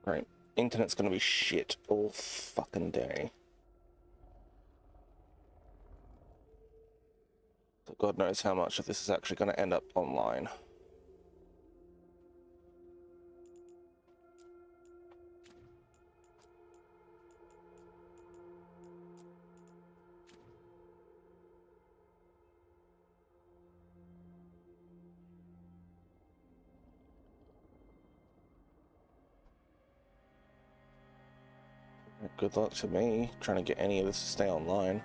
Great. Internet's gonna be shit all fucking day. So God knows how much of this is actually gonna end up online. Good luck to me trying to get any of this to stay online.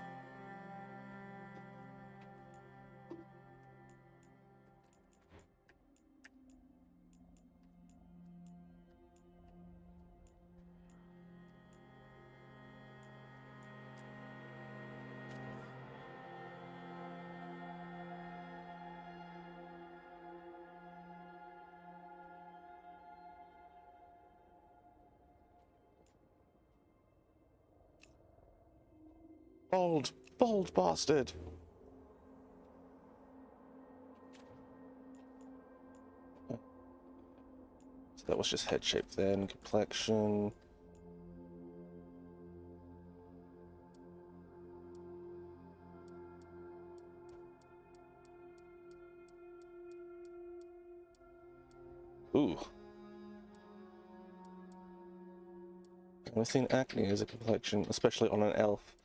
Bold, bold bastard. So that was just head shape then, complexion. Ooh. I've seen acne as a complexion, especially on an elf.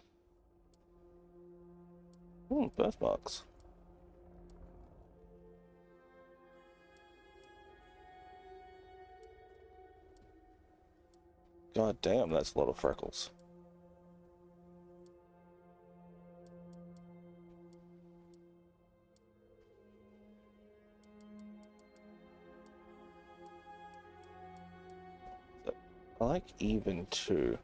Birthmarks. God damn, that's a lot of freckles. I like even too.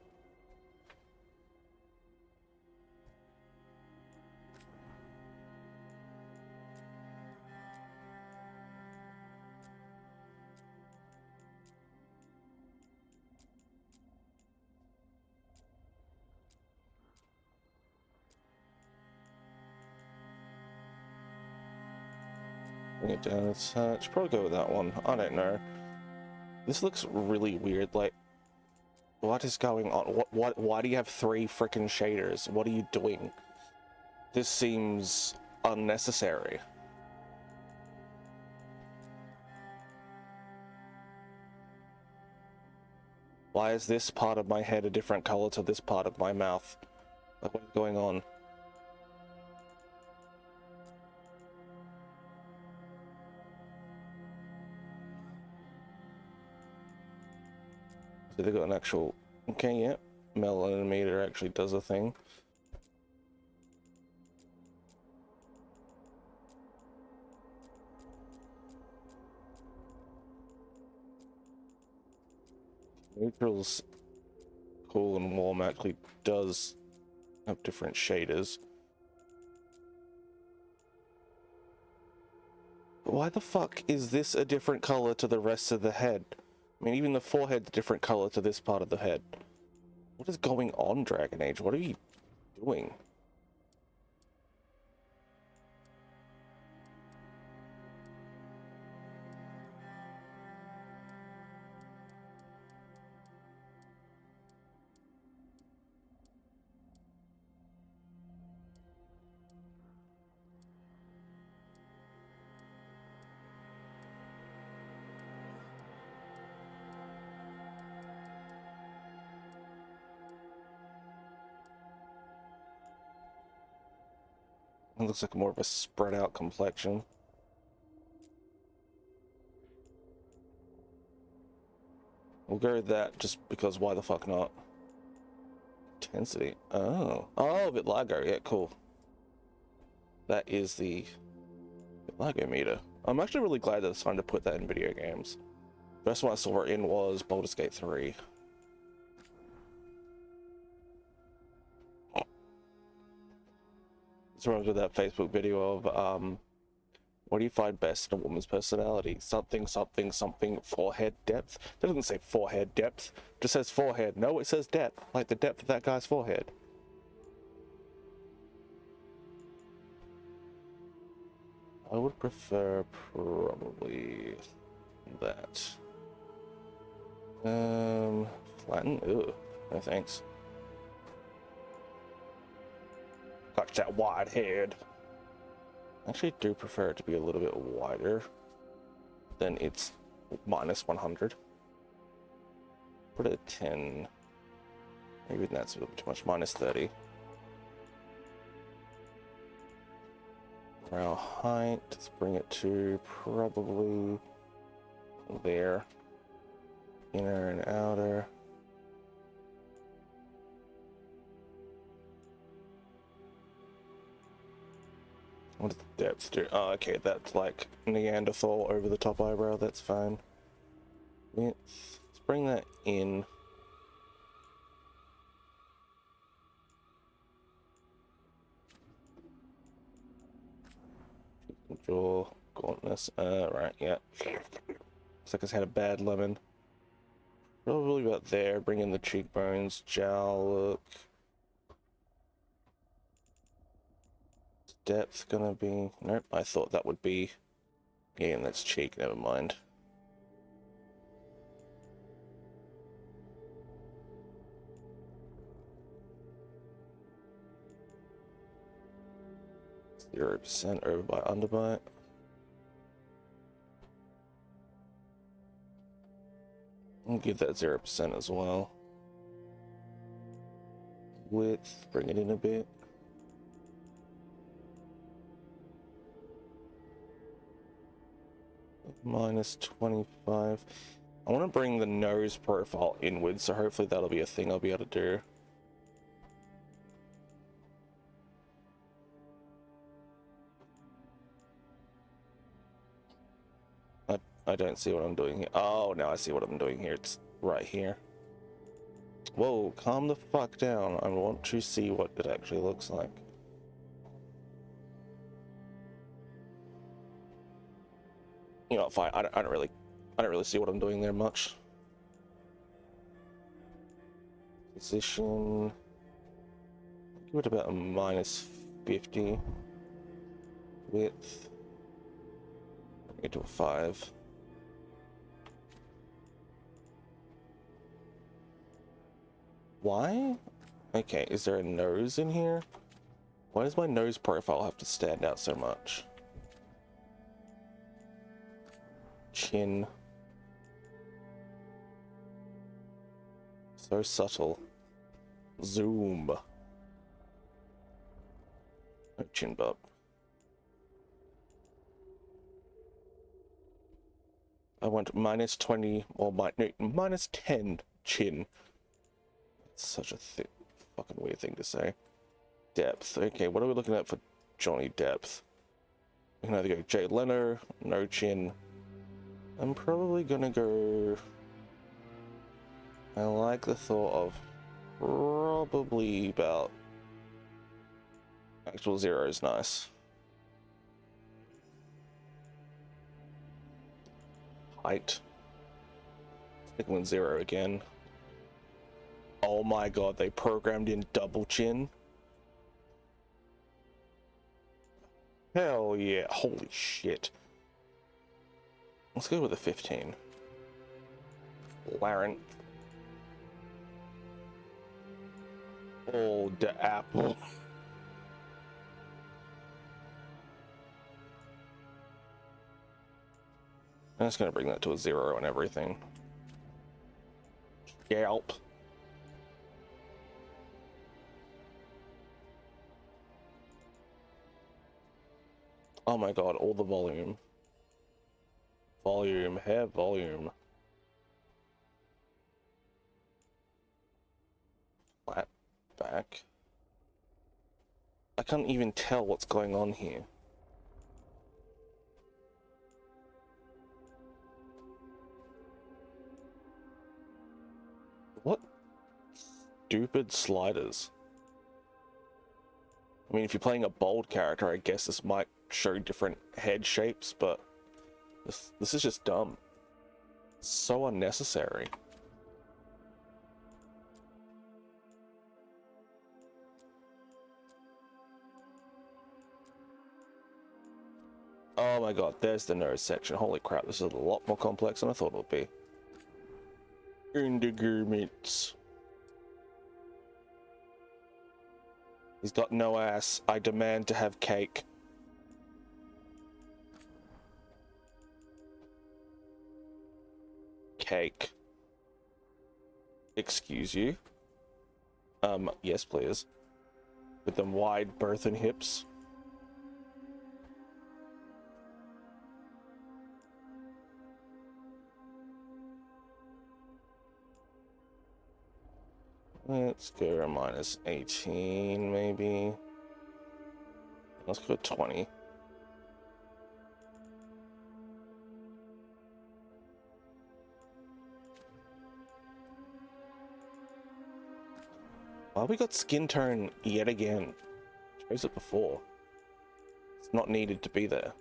Bring it down a touch. Probably go with that one. I don't know. This looks really weird. Like, what is going on? Why do you have 3 freaking shaders? What are you doing? This seems unnecessary. Why is this part of my head a different color to this part of my mouth? Like, what is going on? So they got an actual... Okay, yeah. Melanometer actually does a thing. Neutral's cool and warm actually does have different shaders. Why the fuck is this a different color to the rest of the head? I mean, even the forehead's a different color to this part of the head. What is going on, Dragon Age? What are you doing? It looks like more of a spread out complexion. We'll go with that just because why the fuck not? Intensity. Oh, Vitlago. Yeah, cool. That is the Vitlago meter. I'm actually really glad that it's time to put that in video games. The best one I saw it in was Baldur's Gate 3. This reminds me of that Facebook video of what do you find best in a woman's personality? Something, something, something, forehead depth. It doesn't say forehead depth. It just says forehead. No, it says depth. Like the depth of that guy's forehead. I would prefer probably that. Flatten? Ooh, no thanks. Got that wide head. I actually do prefer it to be a little bit wider than its minus 100. Put it at 10. Maybe that's a little bit too much. Minus 30. For our height, let's bring it to probably there. Inner and outer. What does the depth do? Oh, okay, that's like Neanderthal over the top eyebrow. That's fine. Let's bring that in. Jaw, gauntness. Right, yeah. Looks like it's had a bad lemon. Probably about there. Bring in the cheekbones, jowl look. Depth gonna be... Nope, I thought that would be... Yeah, and that's cheek, never mind. %, over by underbite. I'll give that 0% as well. Width, bring it in a bit. Minus 25. I want to bring the nose profile inward, so hopefully that'll be a thing I'll be able to do. I don't see what I'm doing here. Oh, now I see what I'm doing here. It's right here. Whoa, calm the fuck down. I want to see what it actually looks like. You know, fine. I don't really see what I'm doing there much. Position. Give it about a minus 50. Width. Bring it to a 5. Why? Okay, is there a nose in here? Why does my nose profile have to stand out so much? Chin. So subtle. Zoom. No chin bump. I want minus 20, or minus 10 chin. It's such a fucking weird thing to say. Depth. Okay, what are we looking at for Johnny depth? We can either go Jay Leno, no chin. I'm probably gonna go... I like the thought of probably about... Actual 0 is nice. Height. Sticking with 0 again. Oh my god, they programmed in double chin. Hell yeah, holy shit. Let's go with a 15. Laryn. Oh, the apple. I'm just gonna bring that to a 0 and everything. Yelp. Oh my god, all the volume. Volume, hair volume. Flat back. I can't even tell what's going on here. What stupid sliders. I mean, if you're playing a bold character, I guess this might show different head shapes, but this is just dumb. It's so unnecessary. Oh my god, there's the nose section. Holy crap, this is a lot more complex than I thought it would be. Undergarments. He's got no ass. I demand to have cake. Cake. Excuse you. Yes, please. With them wide berth and hips. Let's go minus 18, maybe. Let's go 20. Why we got skin tone yet again? Chose it before. It's not needed to be there.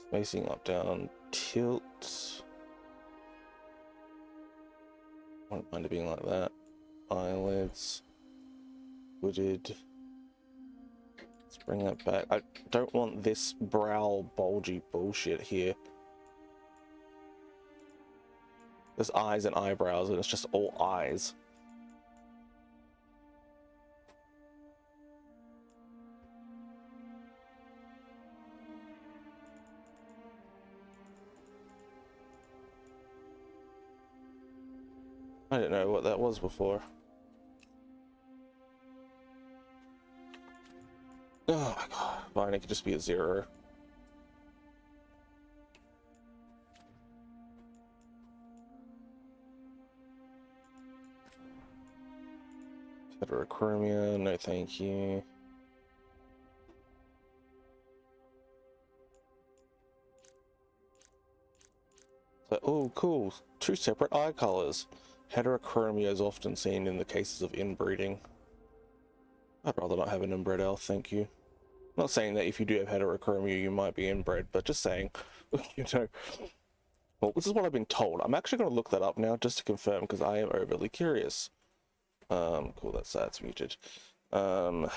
Spacing up, down, tilt. I don't mind it being like that. Eyelids. Hooded. Let's bring that back. I don't want this brow bulgy bullshit here. There's eyes and eyebrows and it's just all eyes. I didn't know what that was before. Oh my god. Fine, it could just be a 0. Heterochromia, no thank you. So, oh cool, 2 separate eye colors. Heterochromia is often seen in the cases of inbreeding. I'd rather not have an inbred elf, thank you. Not saying that if you do have heterochromia you might be inbred, but just saying, you know. Well, this is what I've been told. I'm actually going to look that up now just to confirm because I am overly curious. Cool, that's muted. Heterochromia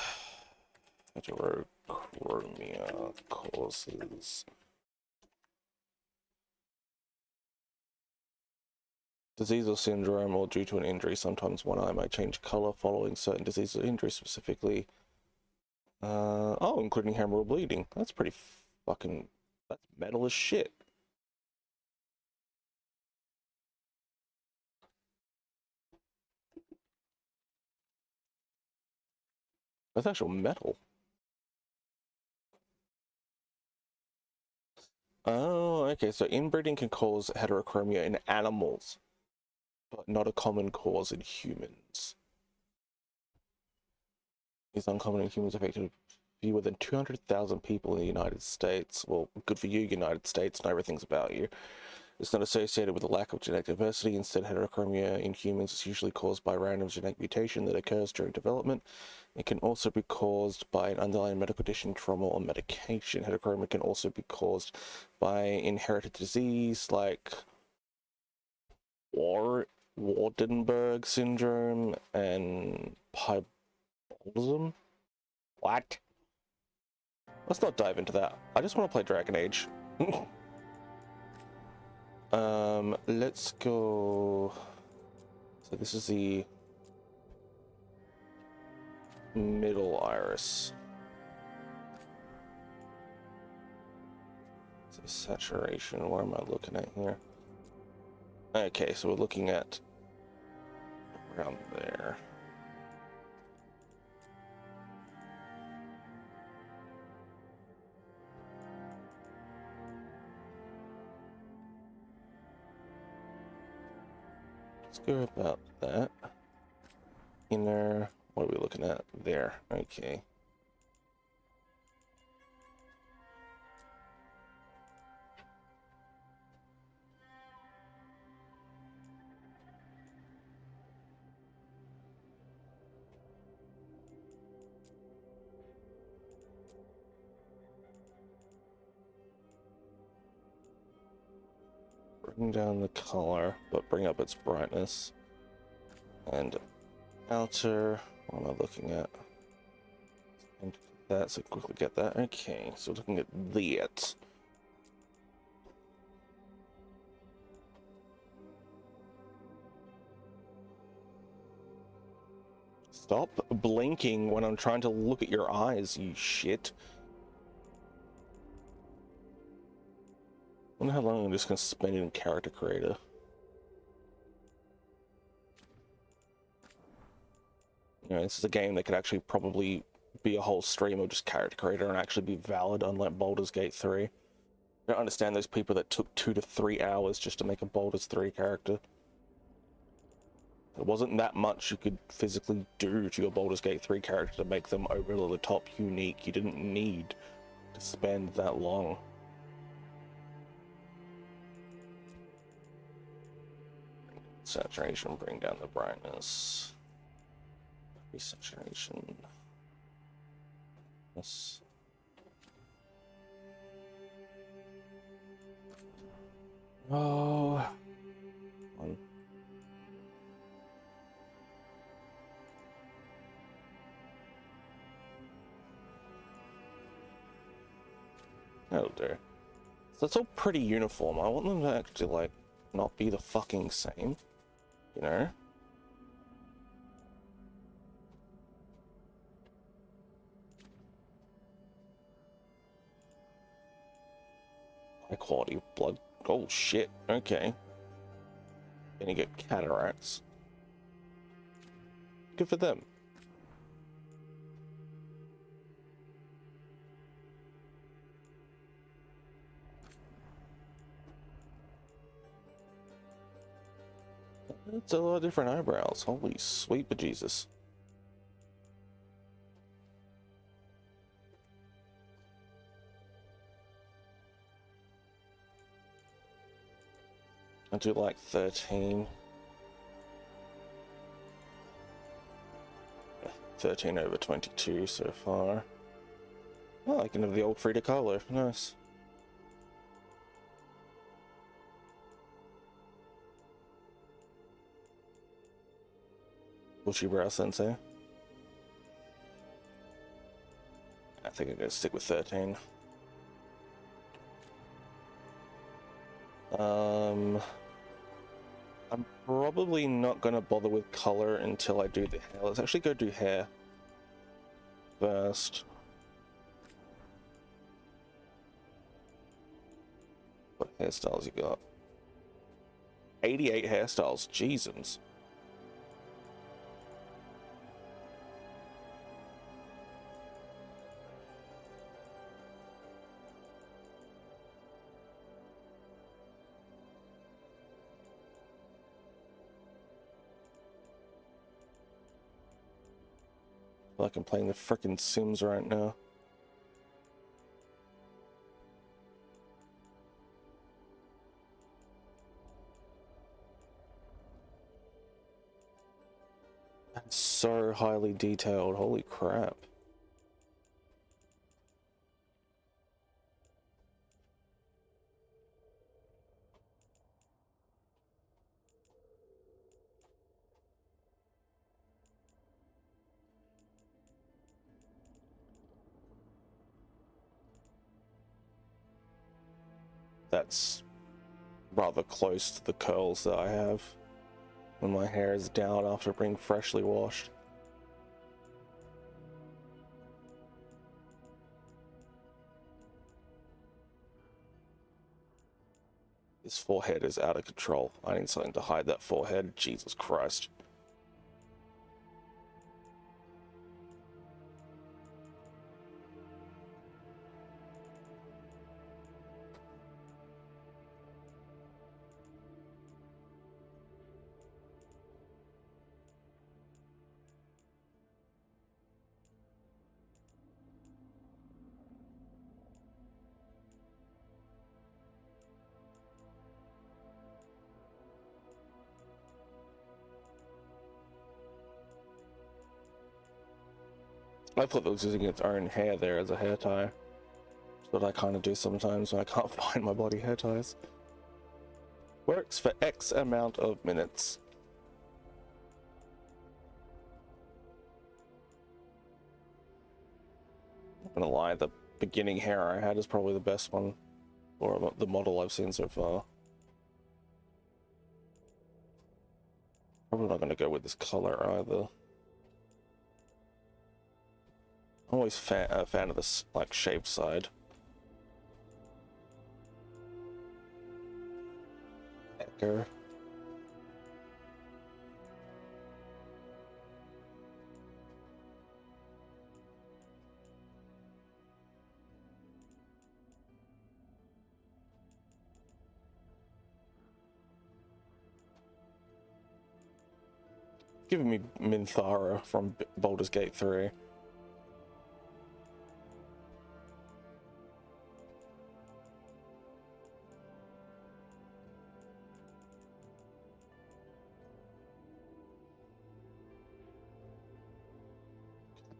causes disease or syndrome or due to an injury. Sometimes one eye might change color following certain disease or injury, specifically including hemorrhal bleeding. That's pretty fucking, that's metal as shit. That's actual metal. Oh, okay, so inbreeding can cause heterochromia in animals, but not a common cause in humans. It's uncommon in humans, affected fewer than 200,000 people in the United States. Well, good for you, United States, not everything's about you. It's not associated with a lack of genetic diversity. Instead, heterochromia in humans is usually caused by random genetic mutation that occurs during development. It can also be caused by an underlying medical condition, trauma, or medication. Heterochromia can also be caused by inherited disease like Waardenburg syndrome and pibolism. What? Let's not dive into that. I just want to play Dragon Age. Let's go. So this is the middle iris. So saturation, what am I looking at here? Okay, so we're looking at around there. Let's go about that. Inner, what are we looking at? There, okay. Bring down the color, but bring up its brightness. And outer, what am I looking at? And that, so quickly get that. Okay, so looking at that. Stop blinking when I'm trying to look at your eyes, you shit. I wonder how long I'm just gonna spend in character creator. You know, this is a game that could actually probably be a whole stream of just character creator and actually be valid, unlike Baldur's Gate 3. I don't understand those people that took 2 to 3 hours just to make a Baldur's 3 character. There wasn't that much you could physically do to your Baldur's Gate 3 character to make them over the top unique. You didn't need to spend that long. Saturation, bring down the brightness. Resaturation. Yes. Oh. One. That'll do. So it's all pretty uniform. I want them to actually, like, not be the fucking same. You know? High quality blood. Oh shit, okay. Gonna get cataracts. Good for them. It's a lot of different eyebrows. Holy sweet bejesus. I do like 13. 13 over 22 so far. Oh, I can have the old Frida Kahlo. Nice. Bushy brow sensei. I think I'm gonna stick with 13. I'm probably not gonna bother with color until I do the hair. Let's actually go do hair first. What hairstyles you got? 88 hairstyles. Jesus. Like I'm playing the frickin' Sims right now. That's so highly detailed, holy crap. That's rather close to the curls that I have when my hair is down after being freshly washed. This forehead is out of control. I need something to hide that forehead. Jesus Christ. I thought it was using its own hair there as a hair tie. That's what I kind of do sometimes when I can't find my body hair ties. Works for X amount of minutes. Not gonna lie, the beginning hair I had is probably the best one, or the model I've seen so far. Probably not gonna go with this color either. I'm always a fan of this, like, shaved side. Echo. Giving me Minthara from Baldur's Gate 3.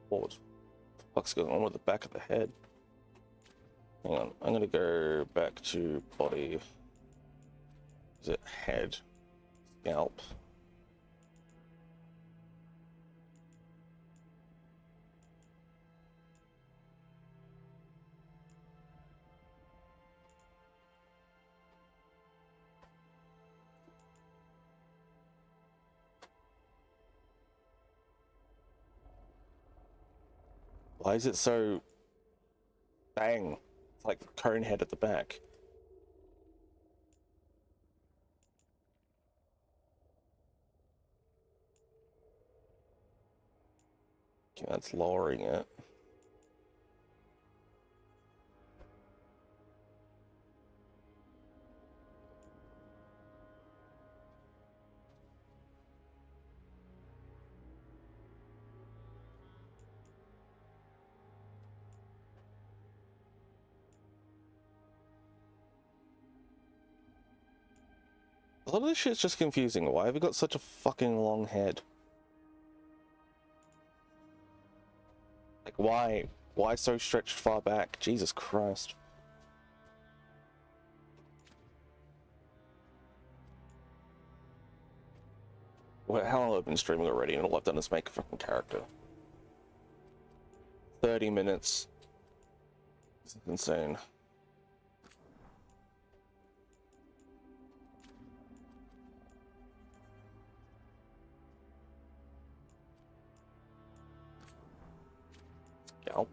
What the fuck's going on with the back of the head? Hang on, I'm gonna go back to body. Is it head? Scalp. Why is it so bang? It's like the cone head at the back. Okay, that's lowering it. A lot of this shit's just confusing. Why have we got such a fucking long head? Like, why? Why so stretched far back? Jesus Christ. Well, how long have I been streaming already, and all I've done is make a fucking character? 30 minutes. This is insane. Scalp.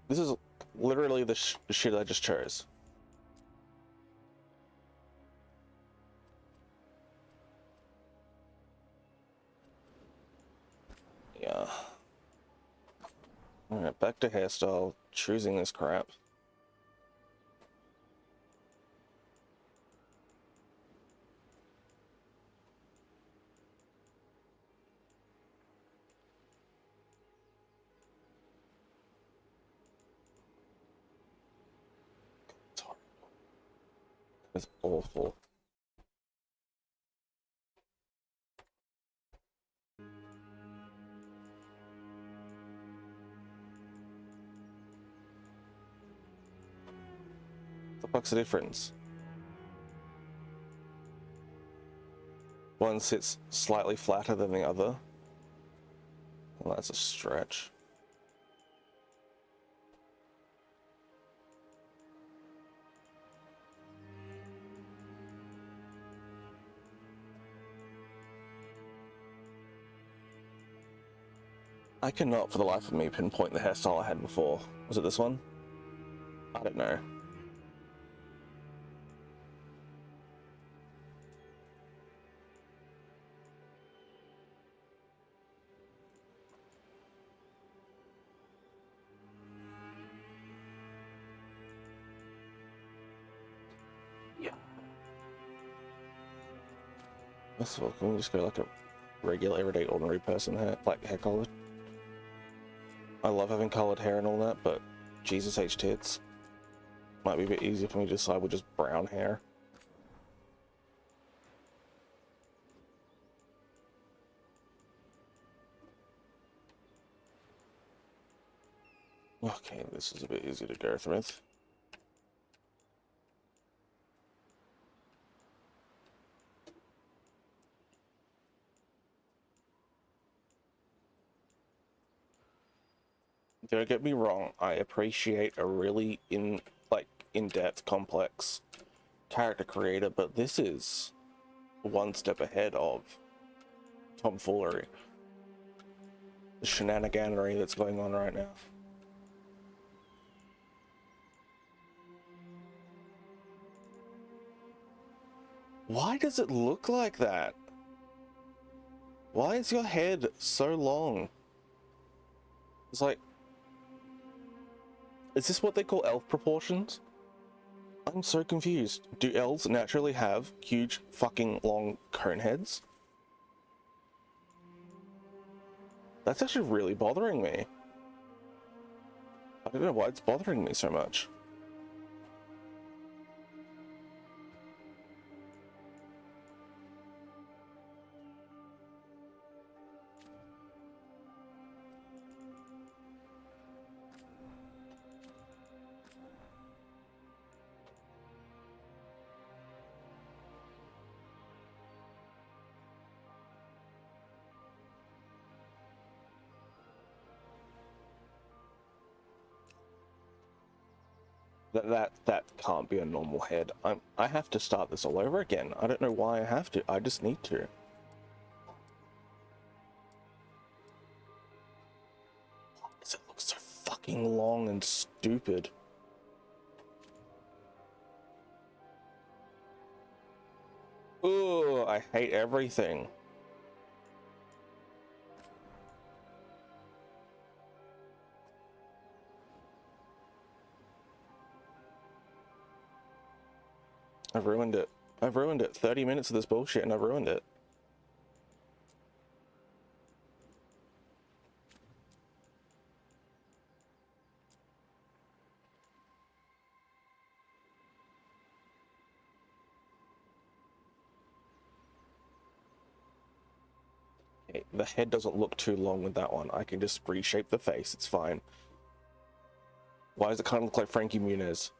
This is literally the shit I just chose. Yeah. Alright, back to hairstyle. Choosing this crap. It's awful. The fuck's the difference? One sits slightly flatter than the other. Well, that's a stretch. I cannot for the life of me pinpoint the hairstyle I had before. Was it this one? I don't know. Yeah. That's well, can we just go like a regular, everyday, ordinary person hair, like hair color? I love having colored hair and all that, but Jesus H tits. Might be a bit easier for me to decide with just brown hair. Okay, this is a bit easier to go through. Don't get me wrong, I appreciate a really in-depth, complex character creator, but this is one step ahead of tomfoolery. the shenaniganery that's going on right now. Why does it look like that? Why is your head so long? It's like, is this what they call elf proportions? I'm so confused. Do elves naturally have huge fucking long cone heads? That's actually really bothering me. I don't know why it's bothering me so much. That can't be a normal head. I have to start this all over again. I don't know why I have to. I just need to. Why does it look so fucking long and stupid? Ugh, I hate everything. I've ruined it. I've ruined it. 30 minutes of this bullshit and I've ruined it. Okay, the head doesn't look too long with that one. I can just reshape the face. It's fine. Why does it kind of look like Frankie Muniz?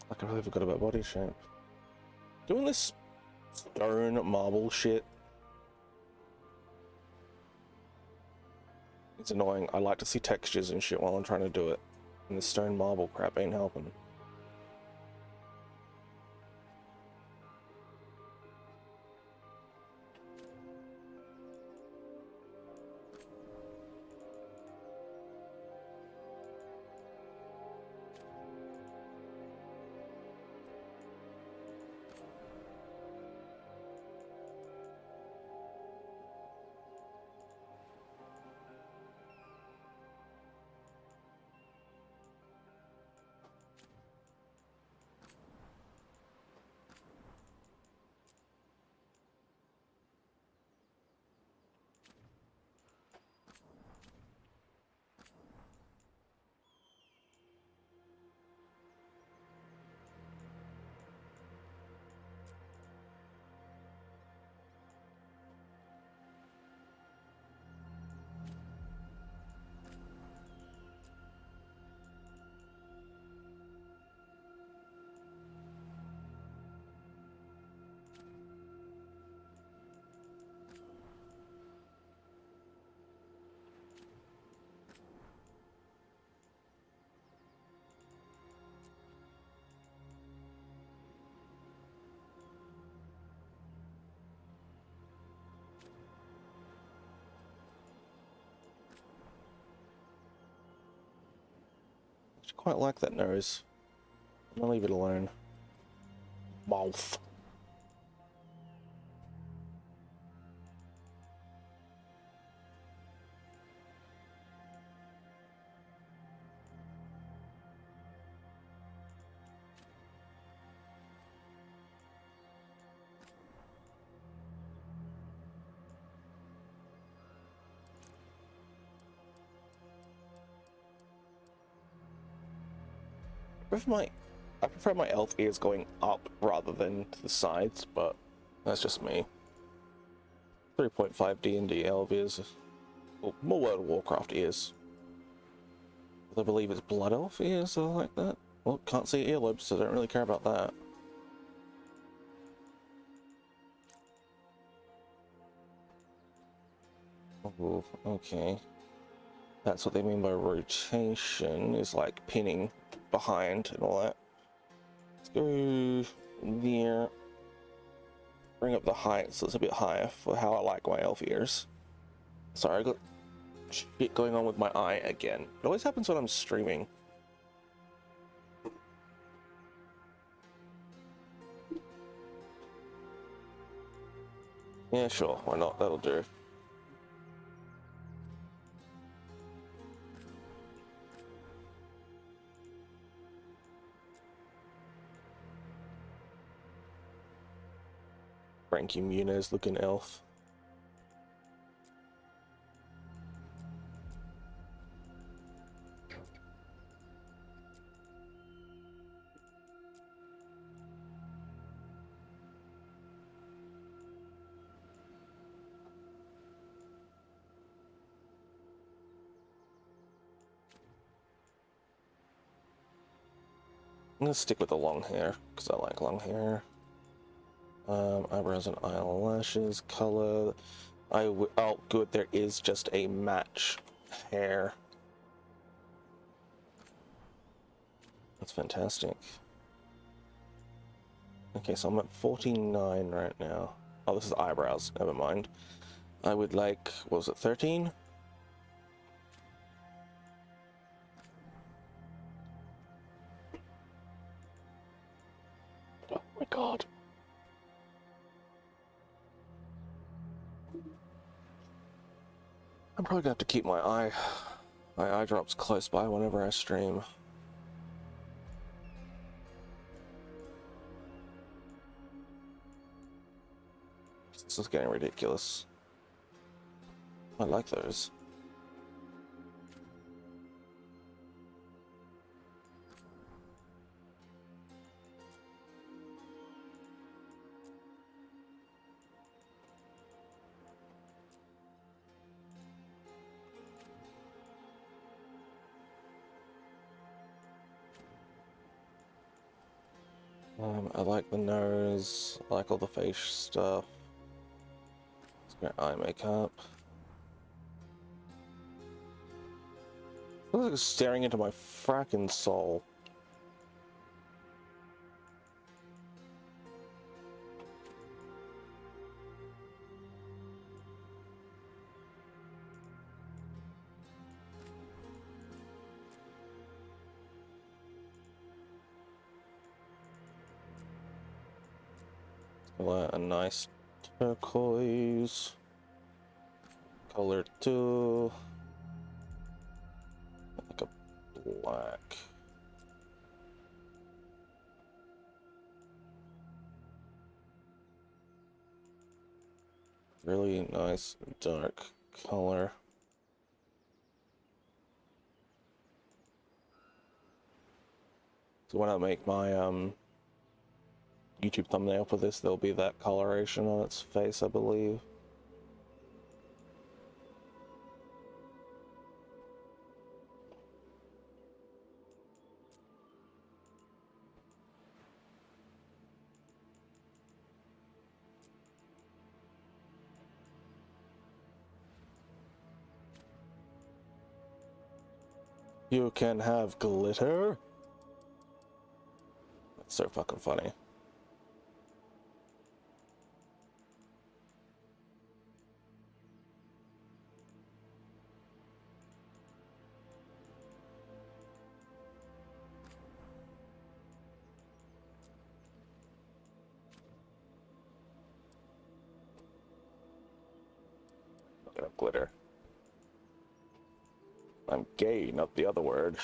I completely forgot about body shape. Doing this stone marble shit. It's annoying. I like to see textures and shit while I'm trying to do it. And the stone marble crap ain't helping. I quite like that nose. I'll leave it alone. Mouth. With my I prefer my elf ears going up rather than to the sides, but that's just me. 3.5 D&D elf ears. Well, more World of Warcraft ears. I believe it's Blood Elf ears or like that. Well, can't see earlobes, so I don't really care about that. Oh, okay. That's what they mean by rotation, is like pinning behind and all that. Let's go there. Bring up the height so it's a bit higher for how I like my elf ears. Sorry, I got shit going on with my eye again. It always happens when I'm streaming. Yeah, sure, why not? That'll do. Frankie Muniz looking elf. I'm gonna stick with the long hair because I like long hair. Eyebrows and eyelashes, color. Oh, good. There is just a match hair. That's fantastic. Okay, so I'm at 49 right now. Oh, this is eyebrows. Never mind. I would like. What was it? 13? Oh my god. I'm probably gonna have to keep my eye drops close by whenever I stream. This is getting ridiculous. I like those. I like the nose, I like all the face stuff. Let's go eye makeup. Looks like it's staring into my fracking soul. A nice turquoise color too, like a black. Really nice dark color. So when I make my YouTube thumbnail for this, there'll be that coloration on its face, I believe. You can have glitter? That's so fucking funny. Look at glitter. I'm gay, not the other word.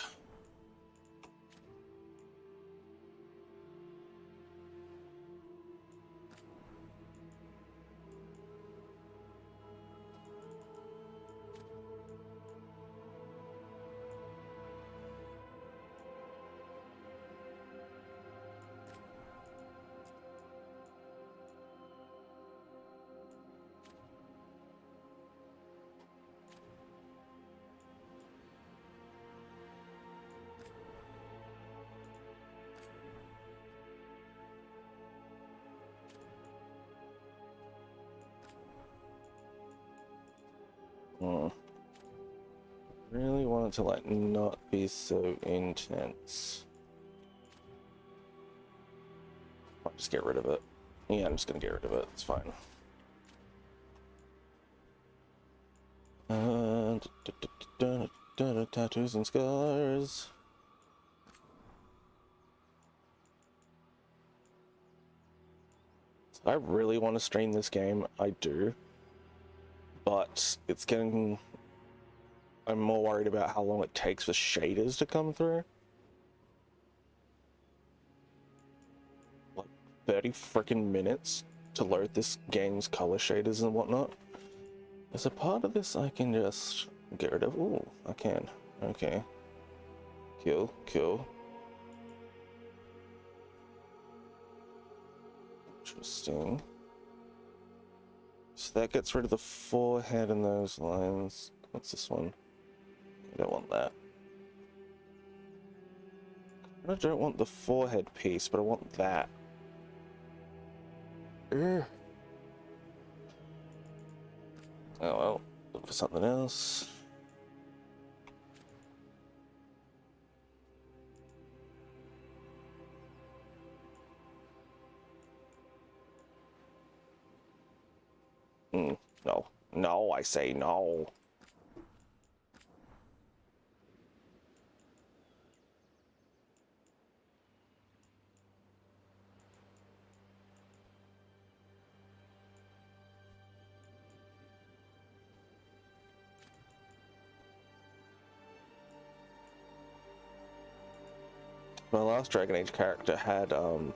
Hmm. Really want it to like not be so intense. I'll just get rid of it. Yeah, I'm just gonna get rid of it. It's fine. Tattoos and scars. I really want to stream this game. I do. But it's getting... I'm more worried about how long it takes for shaders to come through. Like 30 freaking minutes to load this game's color shaders and whatnot. As a part of this, I can just get rid of... Ooh, I can. Okay. Cool, cool. Interesting. So that gets rid of the forehead and those lines. What's this one? I don't want that. I don't want the forehead piece, but I want that. Ugh. Oh well, look for something else. No. No, I say no. My last Dragon Age character had, oh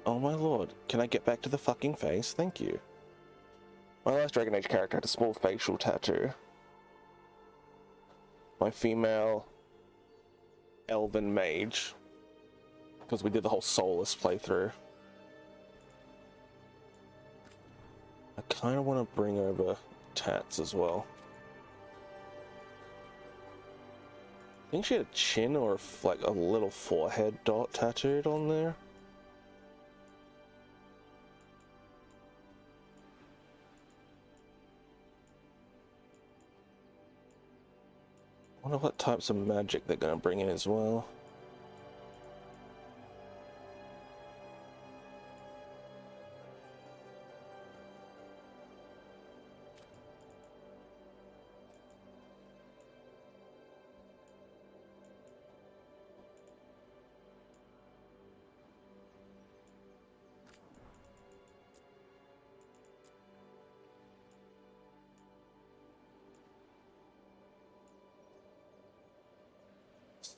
my lord, can I get back to the fucking face? Thank you. My last Dragon Age character had a small facial tattoo. My female elven mage, because we did the whole soulless playthrough. I kind of want to bring over tats as well. I think she had a chin or like a little forehead dot tattooed on there. I wonder what types of magic they're going to bring in as well.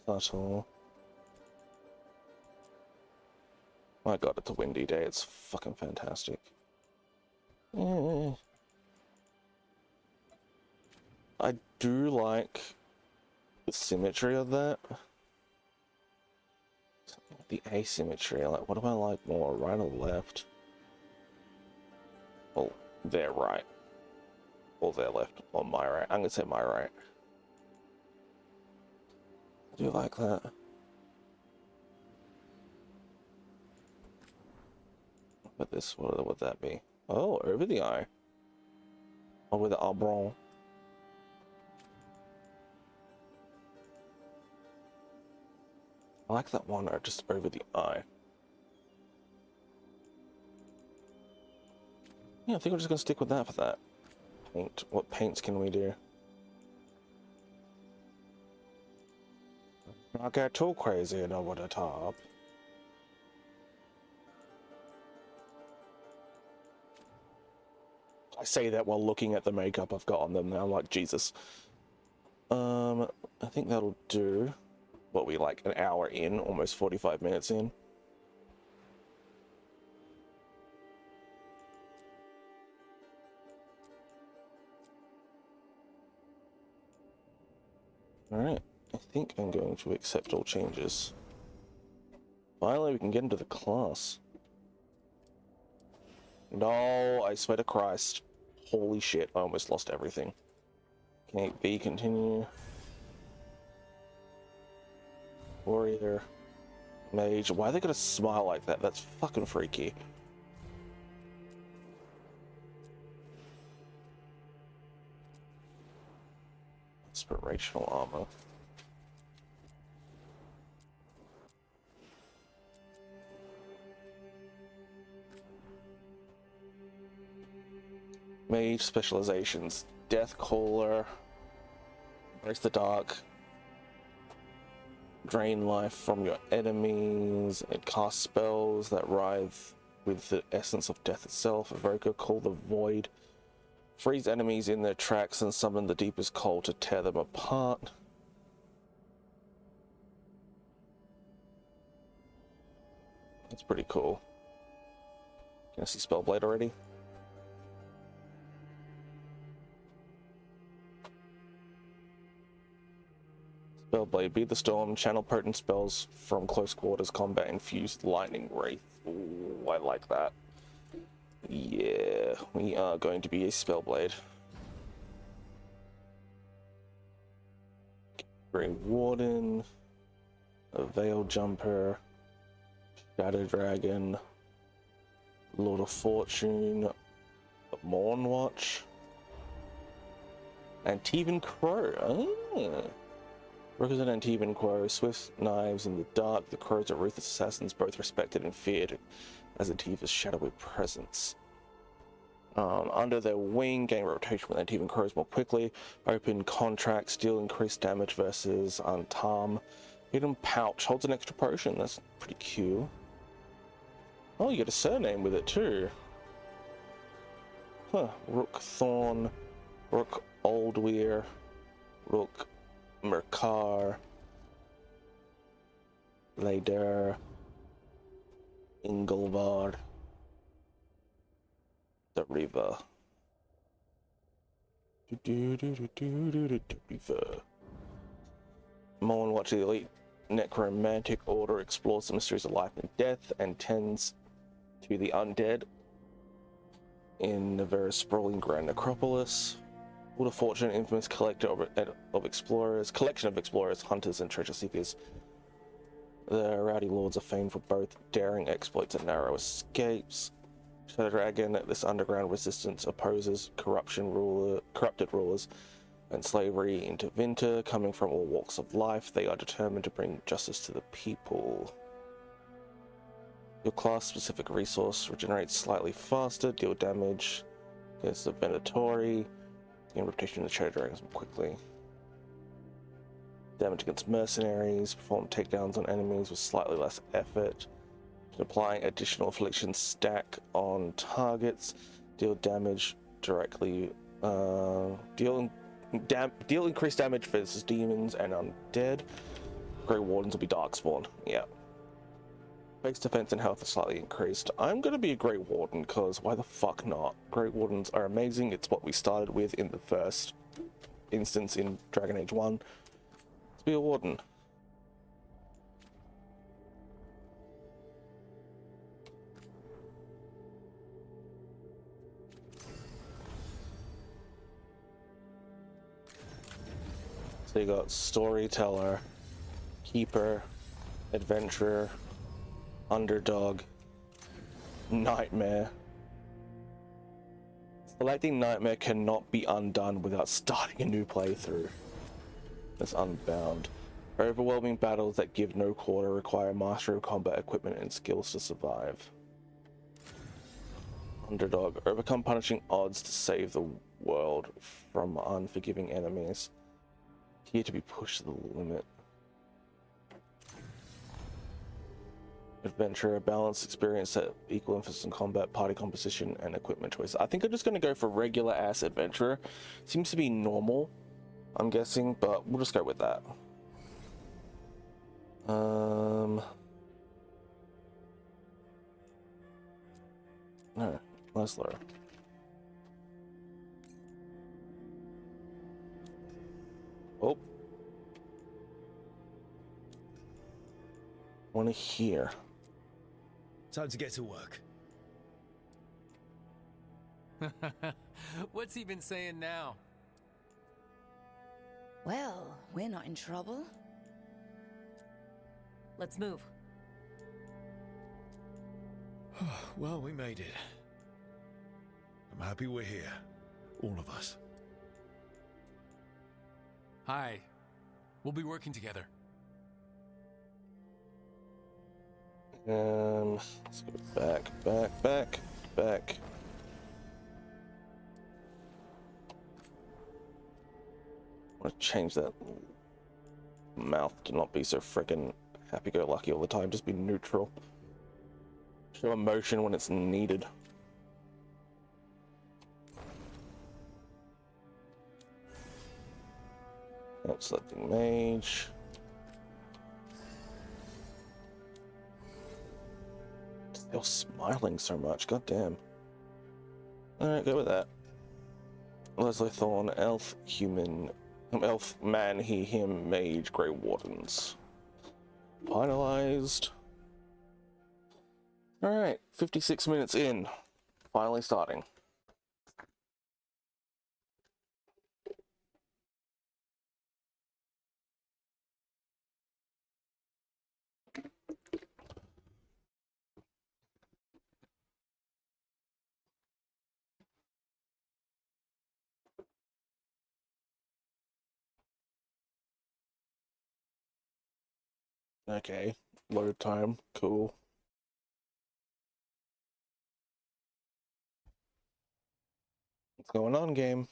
Subtle. My god, it's a windy day. It's fucking fantastic. I do like the symmetry of that. The asymmetry, like, what do I like more, right or left? Well, they're right. Or they're left, or my right. I'm gonna say my right. I do like that. But this, what would that be? Oh, over the eye. Or with the Arbron. I like that one, or just over the eye. Yeah, I think we're just gonna stick with that for that. Paint. What paints can we do? Not get too crazy and over the top. I say that while looking at the makeup I've got on them now. I'm like, Jesus. I think that'll do. What, we like an hour in, almost 45 minutes in. Alright, I think I'm going to accept all changes. Finally, we can get into the class. No, I swear to Christ. Holy shit, I almost lost everything. Okay, B, continue. Warrior. Mage. Why are they gonna smile like that? That's fucking freaky. Inspirational armor. Mage specializations. Death Caller. Embrace the Dark. Drain life from your enemies. It casts spells that writhe with the essence of death itself. Evoker, Call the Void. Freeze enemies in their tracks and summon the deepest cold to tear them apart. That's pretty cool. Can I see Spellblade already? Spellblade, Be the Storm, channel potent spells from close quarters combat, infused lightning wraith. Ooh, I like that. Yeah, we are going to be a Spellblade. Grey Warden, a Veil Jumper, Shadow Dragon, Lord of Fortune, a Morn Watch, and Tevinter Crow. Ah. Represent Antivan Crow, swift knives in the dark. The crows are ruthless assassins, both respected and feared as Antiva's shadowy presence. Under their wing, gain rotation with Antivan Crows more quickly. Open contracts, deal increased damage versus Untarm. Hidden pouch holds an extra potion. That's pretty cool. Oh, you get a surname with it too. Huh. Rook Thorn, Rook Oldweir, Rook Merkar, Leider, Ingelvard, the River. Morn Watch, the elite necromantic order, explores the mysteries of life and death and tends to the undead in the very sprawling grand necropolis. Lord of Fortune, infamous collection of explorers, hunters, and treasure seekers. The rowdy lords are famed for both daring exploits and narrow escapes. Shadow Dragon, this underground resistance opposes corrupted rulers and slavery in Tevinter. Coming from all walks of life, they are determined to bring justice to the people. Your class-specific resource regenerates slightly faster, deal damage against the Venatori. Gain reputation of the Shadow Dragons more quickly. Damage against mercenaries. Perform takedowns on enemies with slightly less effort. Applying additional affliction stack on targets. Deal damage directly. Deal increased damage versus demons and undead. Grey Wardens will be Darkspawn. Yeah. Base defense and health are slightly increased. I'm going to be a Grey Warden because why the fuck not? Grey Wardens are amazing. It's what we started with in the first instance in Dragon Age 1. Let's be a Warden. So you got Storyteller, Keeper, Adventurer, Underdog, Nightmare. Selecting Nightmare cannot be undone without starting a new playthrough. It's Unbound. Overwhelming battles that give no quarter require mastery of combat equipment and skills to survive. Underdog. Overcome punishing odds to save the world from unforgiving enemies. Here to be pushed to the limit. Adventurer, balanced experience at equal emphasis in combat, party composition, and equipment choice. I think I'm just going to go for regular ass Adventurer. Seems to be normal, I'm guessing, but we'll just go with that. No, Laslow. Oh. Want to hear. Time to get to work. What's he been saying now? Well, we're not in trouble. Let's move. Well, we made it. I'm happy we're here. All of us. Hi. We'll be working together. Let's go back. I want to change that mouth to not be so freaking happy-go-lucky all the time. Just be neutral. Show emotion when it's needed. Selecting mage. Still smiling so much, god damn. Alright, go with that. Laslow Thorn, elf, human, elf, man, he, him, mage, grey wardens. Finalized. Alright, 56 minutes in. Finally starting. Okay, load time, cool. What's going on, game?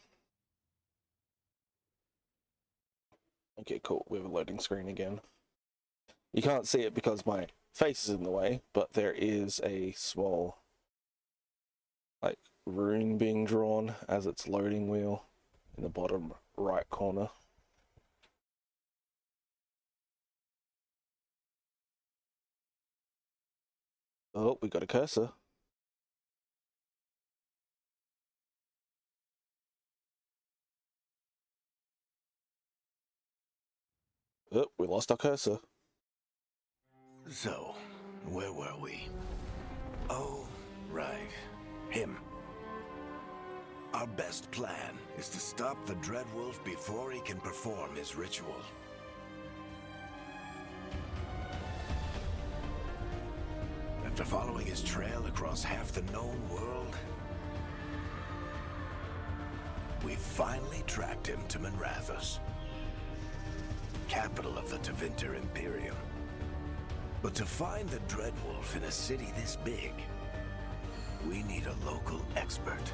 Okay, cool, we have a loading screen again. You can't see it because my face is in the way, but there is a small, like, rune being drawn as its loading wheel in the bottom right corner. Oh, we got a cursor. Oh, we lost our cursor. So, where were we? Oh, right. Him. Our best plan is to stop the Dreadwolf before he can perform his ritual. After following his trail across half the known world, we finally tracked him to Minrathous, capital of the Tevinter Emperion. But to find the Dreadwolf in a city this big, we need a local expert.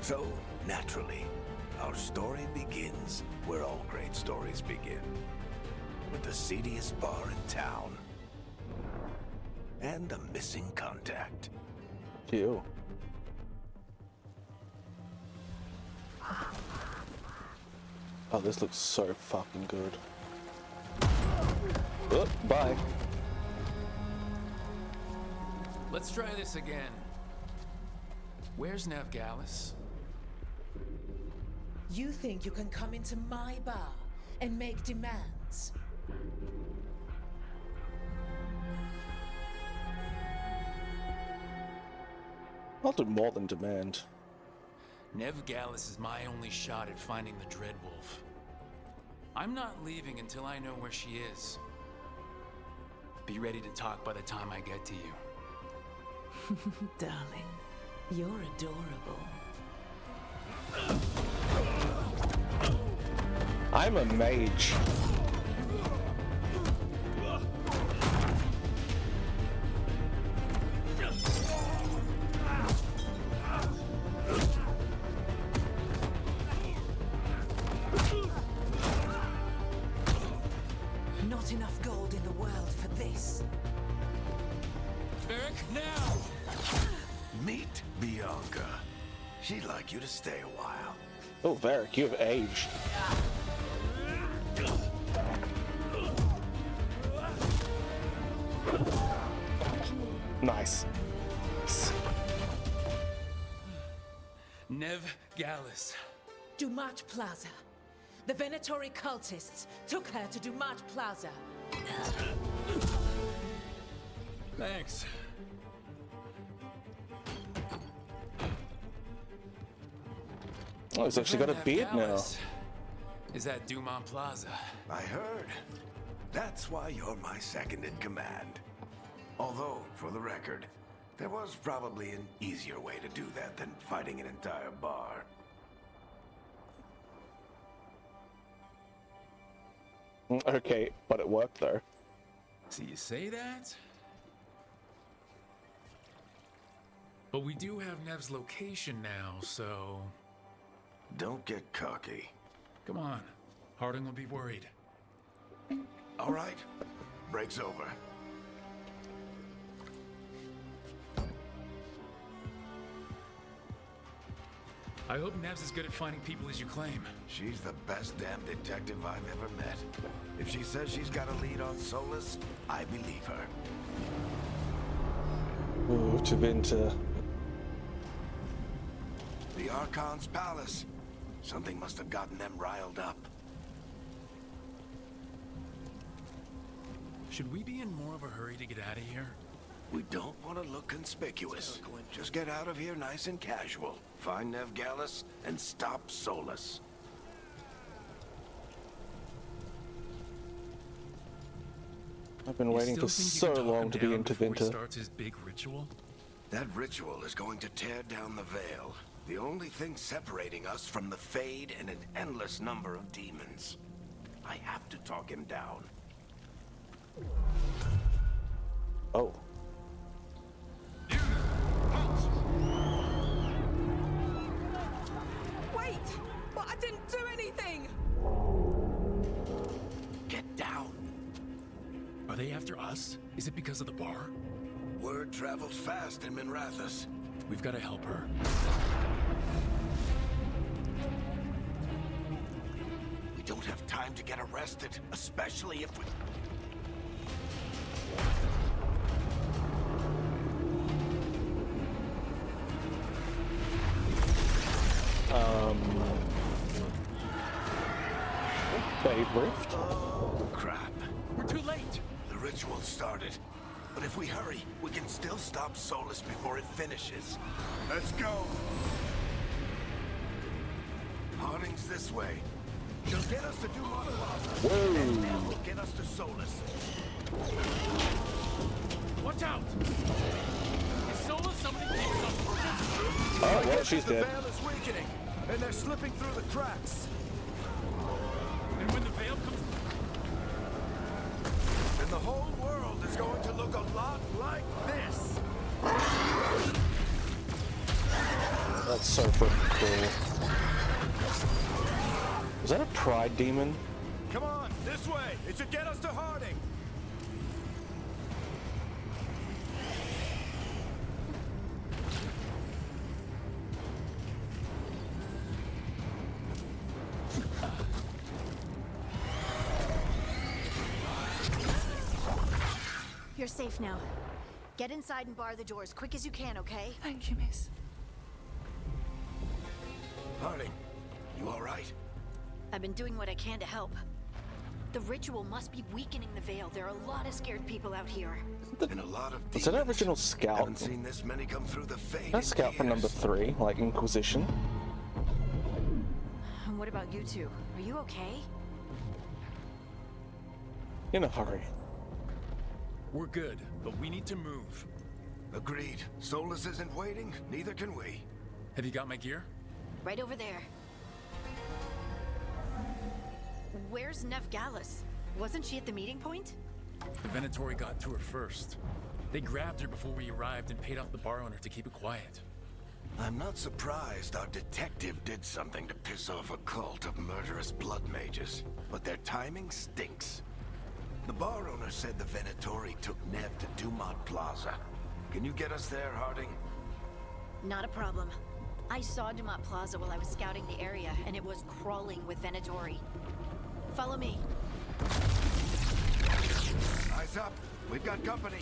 So, naturally, our story begins where all great stories begin. With the seediest bar in town. And a missing contact. Ew. Oh, this looks so fucking good. Oh, bye. Let's try this again. Where's Navgalis? You think you can come into my bar and make demands? I'll do more than demand. Navgalis is my only shot at finding the Dreadwolf. I'm not leaving until I know where she is. Be ready to talk by the time I get to you. Darling, you're adorable. I'm a mage. Not enough gold in the world for this. Eric, now! Meet Bianca. She'd like you to stay a while. Oh, Varric, you have aged. Nice. Navgalis. Dumat Plaza. The Venatori cultists took her to Dumat Plaza. Thanks. Oh, he's actually got a beard now. Navgalis is at Dumont Plaza. I heard. That's why you're my second in command. Although, for the record, there was probably an easier way to do that than fighting an entire bar. Okay, but it worked though. So you say that? But we do have Nev's location now, so... Don't get cocky. Come on. Harding will be worried. All right, break's over. I hope Nev's as good at finding people as you claim. She's the best damn detective I've ever met. If she says she's got a lead on Solus, I believe her. Ooh, Tevinter. The Archon's palace. Something must have gotten them riled up. Should we be in more of a hurry to get out of here? We don't want to look conspicuous. Just get out of here nice and casual. Find Nev Gallus and stop Solus. I've been waiting for so long to be in Tevinter. He starts his big ritual? That ritual is going to tear down the veil. The only thing separating us from the Fade and an endless number of demons. I have to talk him down. Oh. Wait! But I didn't do anything! Get down. Are they after us? Is it because of the bar? Word travels fast in Minrathous. We've got to help her. We don't have time to get arrested, especially if we... Fade Rift? Oh, crap. We're too late! The ritual started. But if we hurry, we can still stop Solus before it finishes. Let's go! Harding's this way. She'll get us to Dumont Plaza. And then we'll get us to Solus. Watch out! Is Sola summoning things on purpose? Oh, well, she's dead. The veil is weakening, and they're slipping through the cracks. And when the veil comes... And the whole world is going to look a lot like this. That's so freaking cool. Is that a pride demon? Come on, this way. It should get us to Harding. You're safe now. Get inside and bar the doors quick as you can, okay? Thank you, miss. Harding, you all right? I've been doing what I can to help. The ritual must be weakening the veil. There are a lot of scared people out here. And a lot of Is that an demons. original scout? Haven't seen this many come through the Fade. That's scout for number 3, like Inquisition. And what about you two? Are you okay? In a hurry. We're good, but we need to move. Agreed. Solus isn't waiting, neither can we. Have you got my gear? Right over there. Where's Nev Gallus? Wasn't she at the meeting point? The Venatori got to her first. They grabbed her before we arrived and paid off the bar owner to keep it quiet. I'm not surprised our detective did something to piss off a cult of murderous blood mages, but their timing stinks. The bar owner said the Venatori took Nev to Dumont Plaza. Can you get us there, Harding? Not a problem. I saw Dumont Plaza while I was scouting the area, and it was crawling with Venatori. Follow me. Eyes up. We've got company.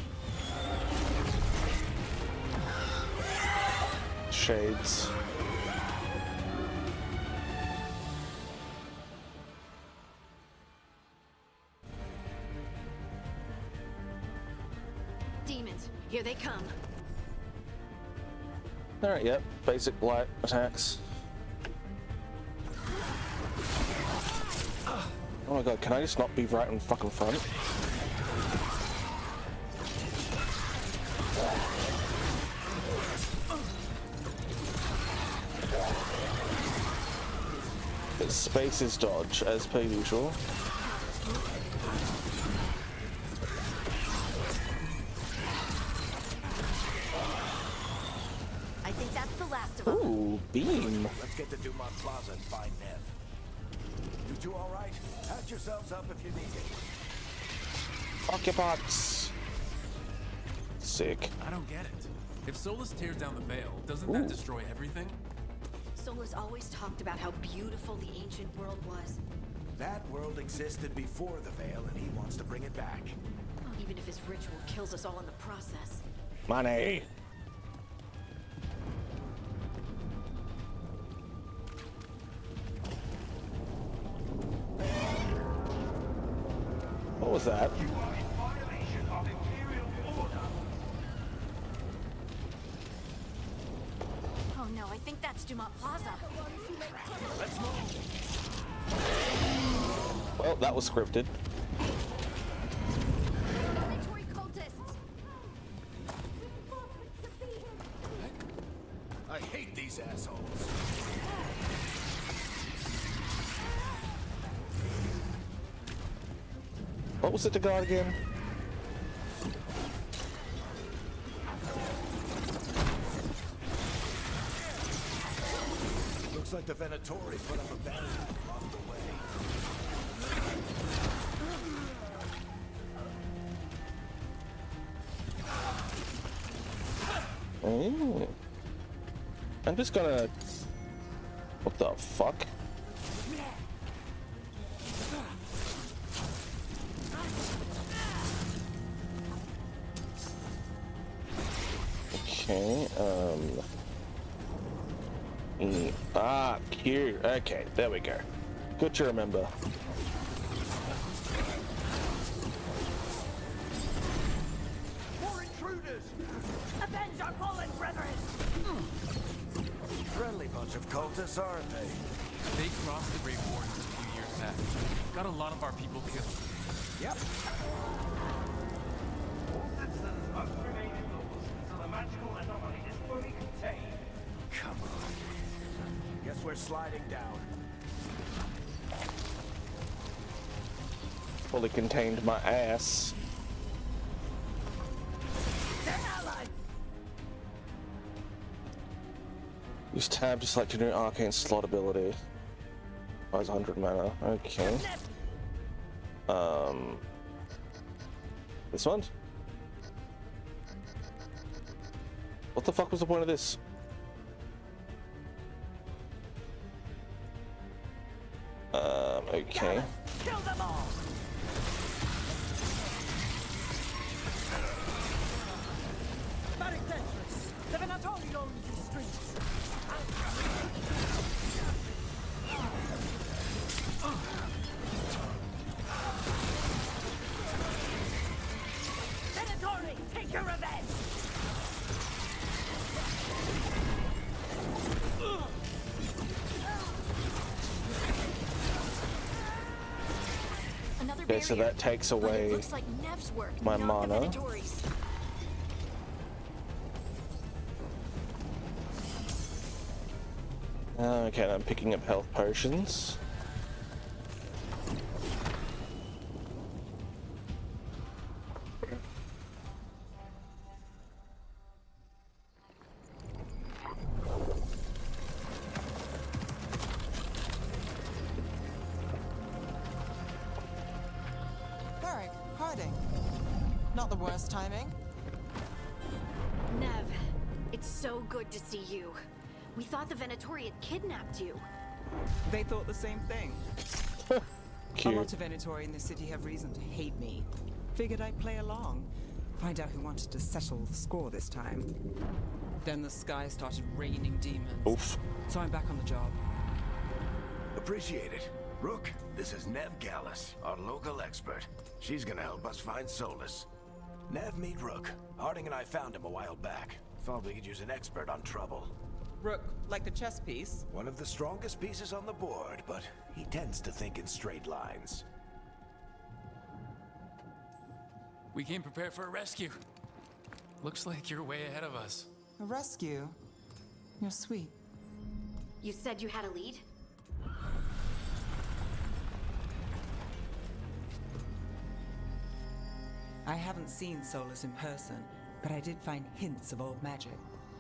Shades. Demons, here they come. Alright, yep. Basic light attacks. Oh my god, can I just not be right in fucking front? It's spaces dodge, as per usual. last of them. Ooh, beam. Let's get to Dumont Plaza and find Nev. You two all right? Patch yourselves up if you need it. Occupots. Sick. I don't get it. If Solus tears down the veil, doesn't that destroy everything? Solus always talked about how beautiful the ancient world was. That world existed before the Veil, and he wants to bring it back. Even if his ritual kills us all in the process. Money. What was that? You are in violation of Imperial order. Oh no, I think that's Dumont Plaza. Let's move. Well, that was scripted. Mandatory cultists. I hate these assholes. What was it to guard again? Looks like the Venatori put up a barrier along the way. Oh. I'm just gonna... What the fuck? Okay, here. Okay, there we go. Good to remember. More intruders! Avenge our fallen brethren! Friendly bunch of cultists, aren't they? They crossed the Great Wardens a few years back. Got a lot of our people killed. Yep. All citizens must remain indoors until the magical anomaly is fully contained. Come on. Guess we're sliding down. Fully contained my ass. They're allies! Use tab to select your new arcane slot ability. Buys 100 mana. Okay. This one? What the fuck was the point of this? Okay. Kill them all! Very dangerous. The Venatori owns the streets. Venatori, take your revenge! Another Okay, so barrier. that takes But away it looks like Nev's work, my not the mana. Venatori's. Okay, I'm picking up health potions. Varric, hiding. Not the worst timing. Nev, it's so good to see you. We thought the Venatori had kidnapped you. They thought the same thing. A Cute. lot of Venatori in the city have reason to hate me. Figured I'd play along. Find out who wanted to settle the score this time. Then the sky started raining demons. Oof. So I'm back on the job. Appreciate it. Rook, this is Nev Gallus, our local expert. She's gonna help us find Solus. Nev, meet Rook. Harding and I found him a while back. Thought we could use an expert on trouble. Rook, like the chess piece? One of the strongest pieces on the board, but he tends to think in straight lines. We came prepared for a rescue. Looks like you're way ahead of us. A rescue? You're sweet. You said you had a lead? I haven't seen Solus in person, but I did find hints of old magic.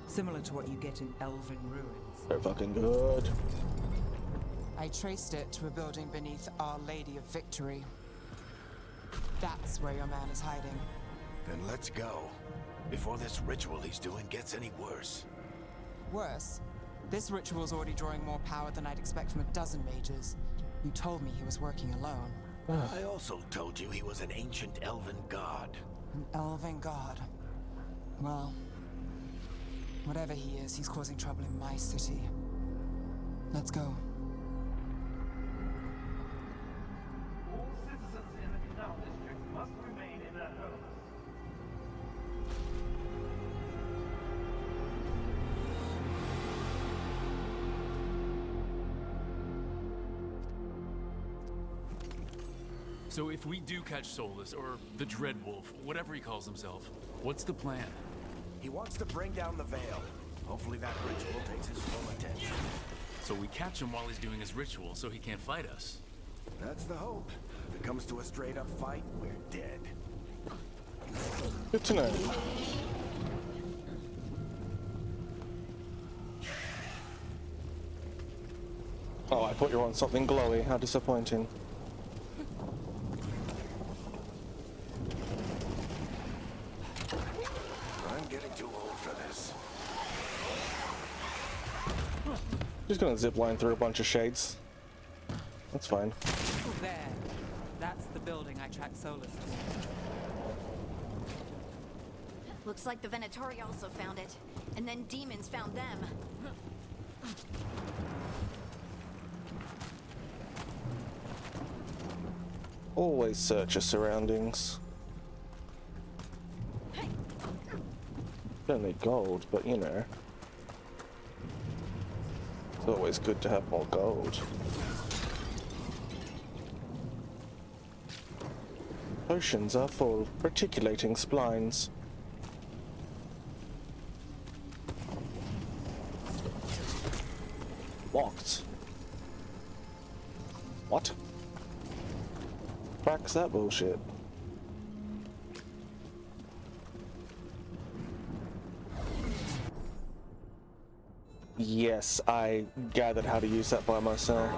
similar to what you get in Elven ruins. They're fucking good. I traced it to a building beneath Our Lady of Victory. That's where your man is hiding. Then let's go. Before this ritual he's doing gets any worse. Worse, this ritual's already drawing more power than I'd expect from a dozen mages. You told me he was working alone. I also told you he was an ancient elven god. An elven god. Well, whatever he is, he's causing trouble in my city. Let's go. All citizens in the Canal District must remain in their homes. So if we do catch Solus, or the Dreadwolf, whatever he calls himself, what's the plan? He wants to bring down the veil. Hopefully that ritual takes his full attention. So we catch him while he's doing his ritual, so he can't fight us. That's the hope. If it comes to a straight-up fight, we're dead. Good to know. Oh, I thought you were on something glowy. How disappointing. I'm getting too old for this. Just gonna zip line through a bunch of shades. That's fine. There. That's the building I tracked Solus to. Looks like the Venatori also found it. And then demons found them. Always search your surroundings. Only gold, but you know. It's always good to have more gold. Potions are full, reticulating splines. Locked. What? Cracks that bullshit. Yes, I gathered how to use that by myself.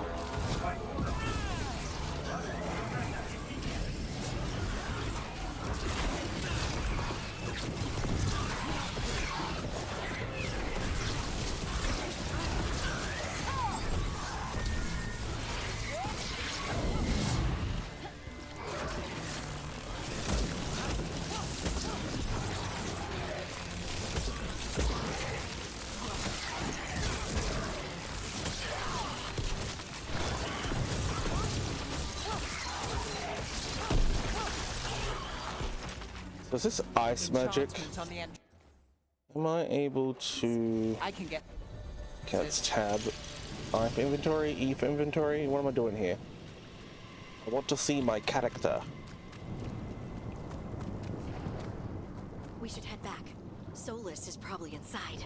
Is this ice magic? Enchantment on the end. Am I able to... I can get. Cat's tab. I for inventory, E for inventory. What am I doing here? I want to see my character. We should head back. Solus is probably inside.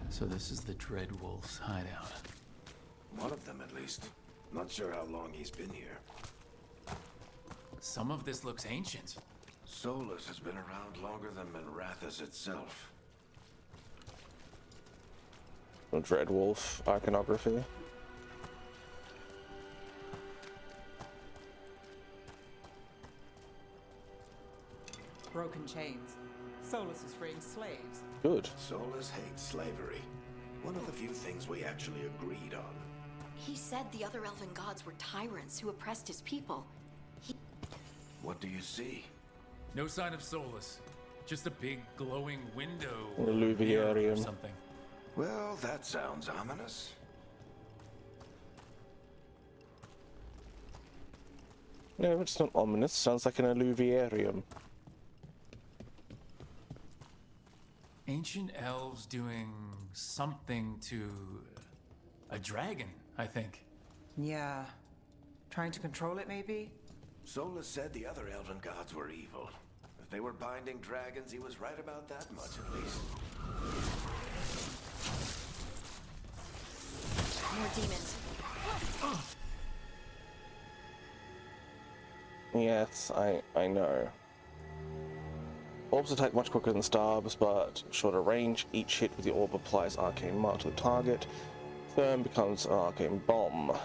So this is the Dreadwolf's hideout. One of them, at least. Not sure how long he's been here. Some of this looks ancient. Solus has been around longer than Minrathous itself. Dreadwolf iconography. Broken chains. Solus is freeing slaves. Good. Solus hates slavery. One of the few things we actually agreed on. He said the other elven gods were tyrants who oppressed his people. What do you see? No sign of Solus. Just a big glowing window Or or mirror or Luviarium. something. Well, that sounds ominous. No, it's not ominous. Sounds like an alluviarium. Ancient elves doing something to a dragon, I think. Yeah. Trying to control it, maybe? Solus said the other elven gods were evil. If they were binding dragons, he was right about that much, at least. More demons. Yes, I know. Orbs attack much quicker than stars, but shorter range. Each hit with the orb applies arcane mark to the target. Firm becomes an arcane bomb.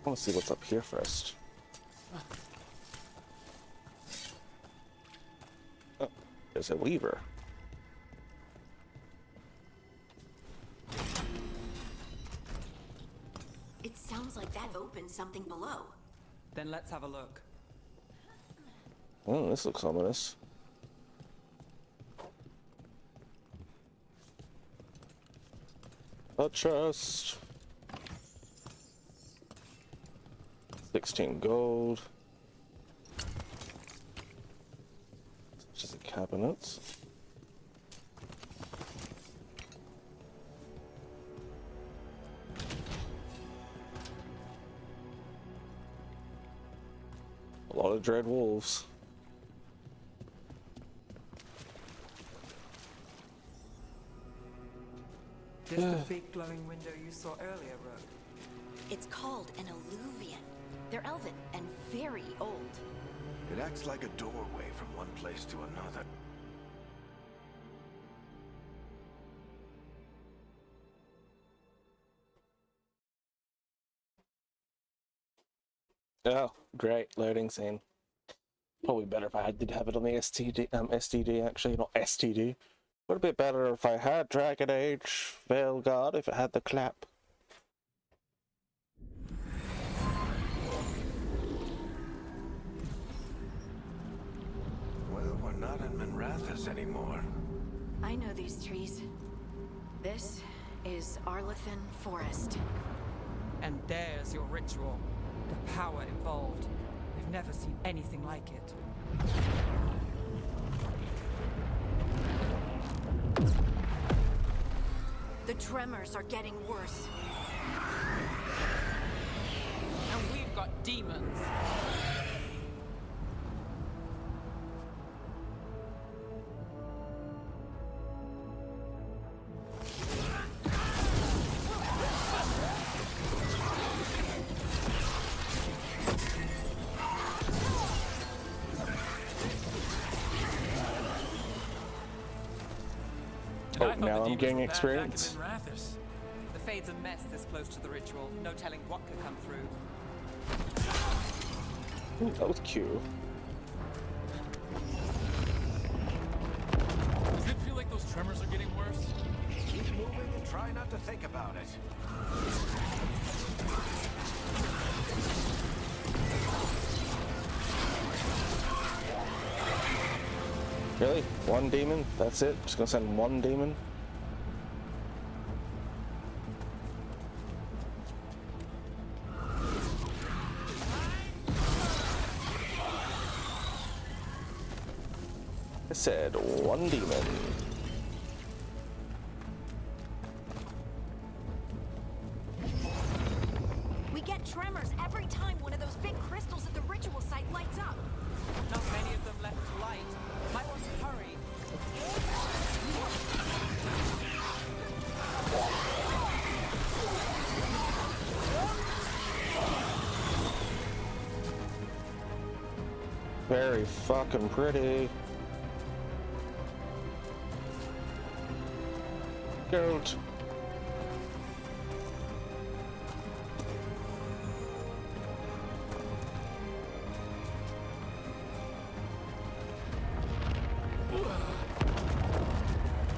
I want to see what's up here first. Oh, there's a lever. It sounds like that opened something below. Then let's have a look. Oh, this looks ominous. A chest. 16 gold. Just a cabinet. A lot of dread wolves. This the big glowing window you saw earlier, Rook? It's called an alluvian. They're elven and very old. It acts like a doorway from one place to another. Oh, great loading scene. Probably better if I did have it on the STD actually, not STD. Would have been better if I had Dragon Age Veilguard, if it had the clap. Well, we're not in Minrathous anymore. I know these trees. This is Arlethan Forest. And there's your ritual. The power involved. We've never seen anything like it. The tremors are getting worse. And we've got demons. Oh, now I'm getting experience. The Fade's a mess this close to the ritual. No telling what could come through. Ooh, that was cute. Does it feel like those tremors are getting worse? Keep moving and try not to think about it. Really? One demon? That's it? Just gonna send one demon? I said one demon. We get tremors every time one of those big crystals at the ritual site lights up. Not many of them left to light. Might want to hurry. Very fucking pretty. Gold.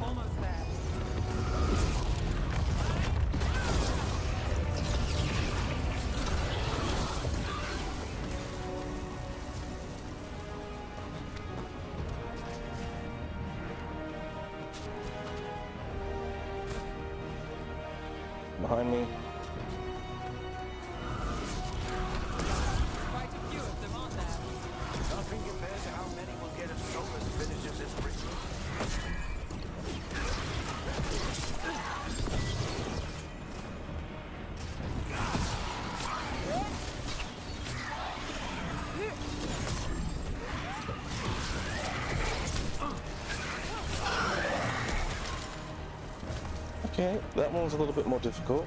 Almost there. Behind me. Okay, that one's a little bit more difficult.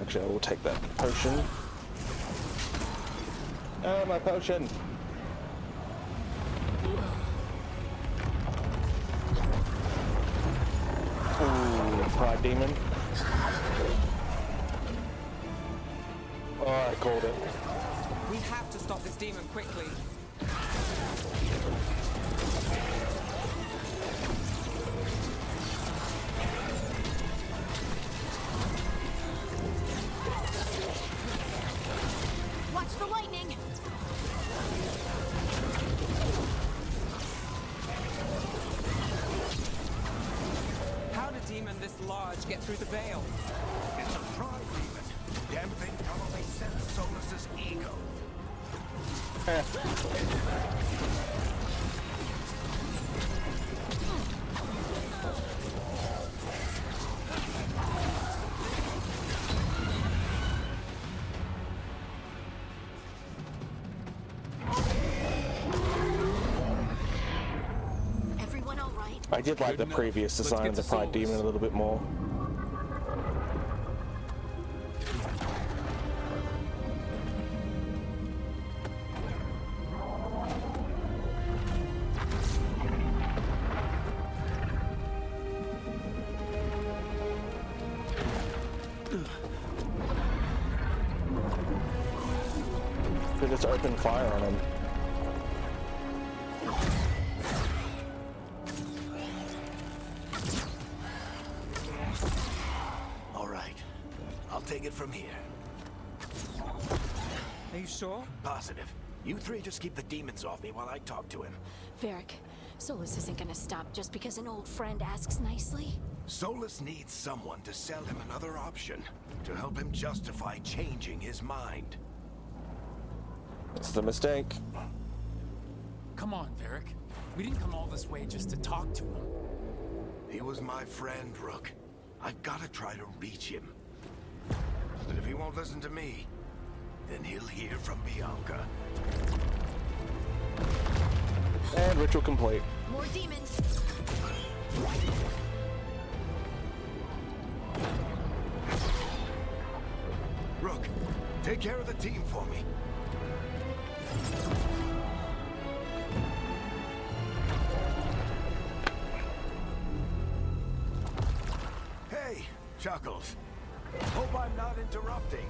Actually, I will take that potion. Oh, my potion! Ooh, Pride Demon. Oh, I called it. We have to stop this demon quickly. Watch the lightning! How did a demon this large get through the veil? It's a pride demon. Damn thing probably sense Solus's ego. Everyone all right? I did like the enough. previous Let's design get of the to Pride Solus. Demon a little bit more. They just open fire on him. All right, I'll take it from here. Are you sure? Positive. You three just keep the demons off me while I talk to him. Varric, Solus isn't gonna stop just because an old friend asks nicely. Solus needs someone to sell him another option, to help him justify changing his mind. It's the mistake. Come on, Varric. We didn't come all this way just to talk to him. He was my friend, Rook. I've got to try to reach him. But if he won't listen to me, then he'll hear from Bianca. And ritual complete. More demons! Rook, take care of the team for me. Hey, Chuckles. Hope I'm not interrupting.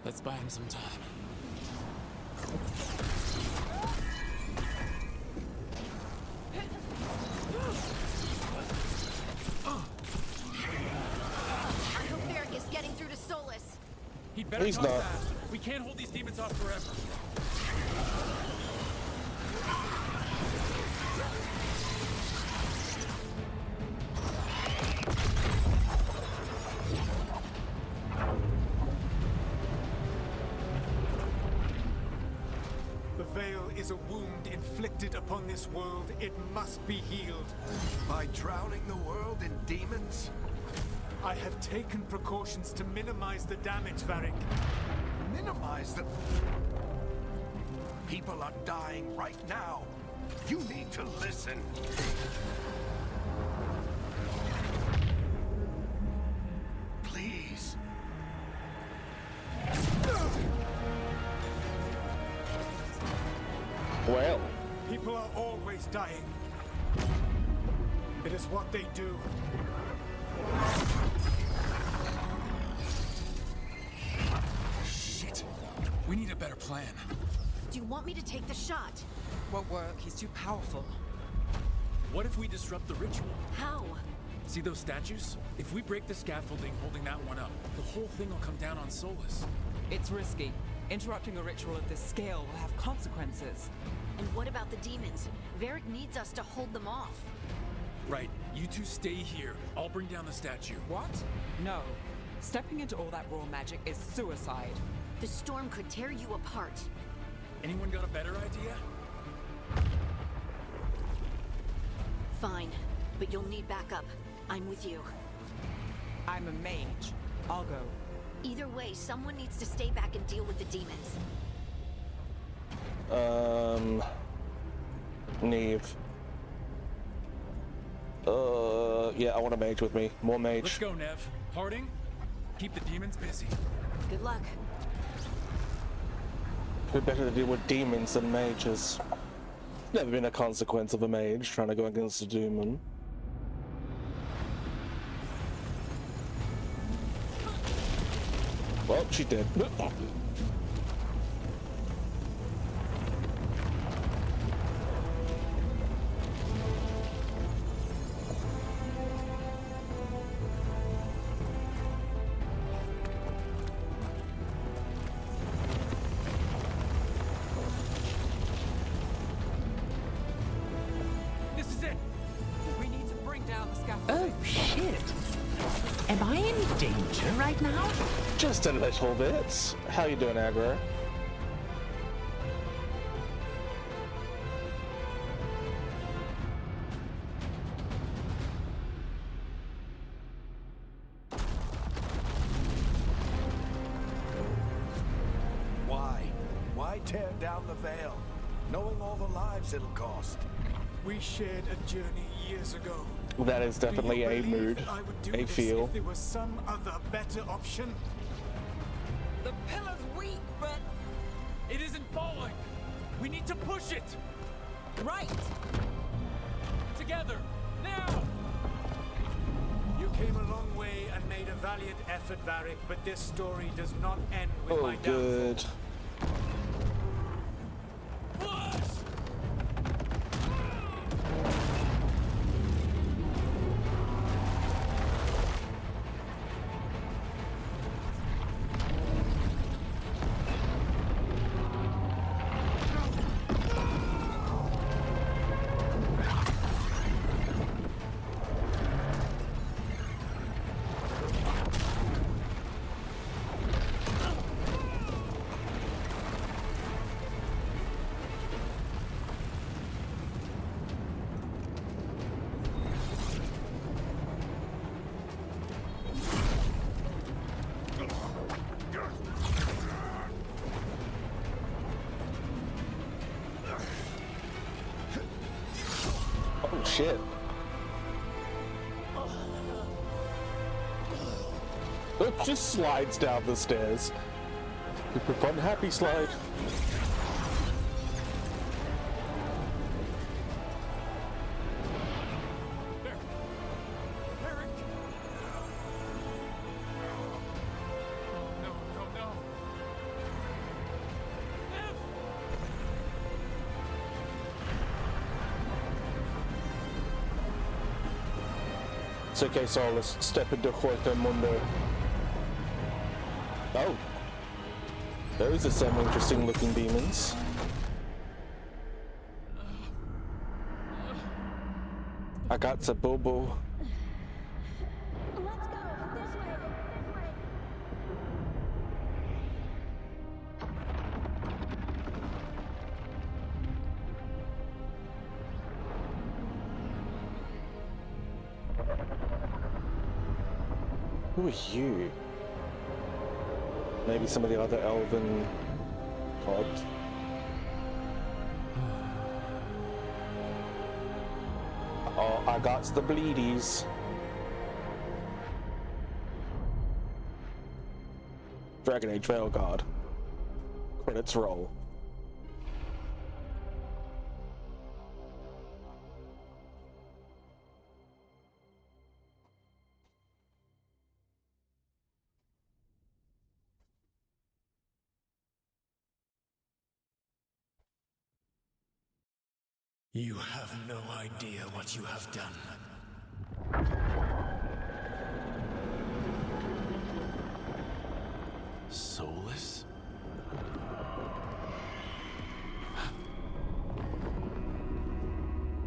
Let's buy him some time. I hope Varric is getting through to Solus. He'd better He's come not. fast. We can't hold these demons off forever. The veil is a wound inflicted upon this world. It must be healed. By drowning the world in demons? I have taken precautions to minimize the damage, Varric. Minimize the... People are dying right now. You need to listen. Please. Well, People are always dying. It is what they do. Shit. We need a better plan. Do you want me to take the shot? Won't work. He's too powerful. What if we disrupt the ritual? How? See those statues? If we break the scaffolding holding that one up, the whole thing will come down on Solus. It's risky. Interrupting a ritual of this scale will have consequences. And what about the demons? Varric needs us to hold them off. Right, you two stay here. I'll bring down the statue. What? No. Stepping into all that raw magic is suicide. The storm could tear you apart. Anyone got a better idea? Fine, but you'll need backup. I'm with you. I'm a mage. I'll go. Either way, someone needs to stay back and deal with the demons. Neve. Yeah, I want a mage with me. More mage. Let's go, Nev. Harding, keep the demons busy. Good luck. Who better to deal with demons than mages? Never been a consequence of a mage trying to go against a demon. Well, she did. This is it! We need to bring down the scaffolding. Oh, shit. Am I in danger right now? Just a little bit. How you doing, Aggro? Why tear down the veil, knowing all the lives it'll cost? We shared a journey years ago. That is definitely Do you a believe mood, I would do a this feel. If there was some other better option? The pillar's weak, but... It isn't falling! We need to push it! Right! Together! Now! You came a long way and made a valiant effort, Varric, but this story does not end with my Oh, downfall. good. Push! Oh, shit. It just slides down the stairs. Super fun, happy slide. There! Eric! No, no, no! Nev! It's okay, Solus. Step into Horta Mundo. Oh. Those are some interesting looking demons. I got Sabobo. Let's go! This way! Who are you? Maybe some of the other elven pods. Oh, I got the bleedies. Dragon Age Veilguard. Credits roll. You have no idea what you have done. Soulless?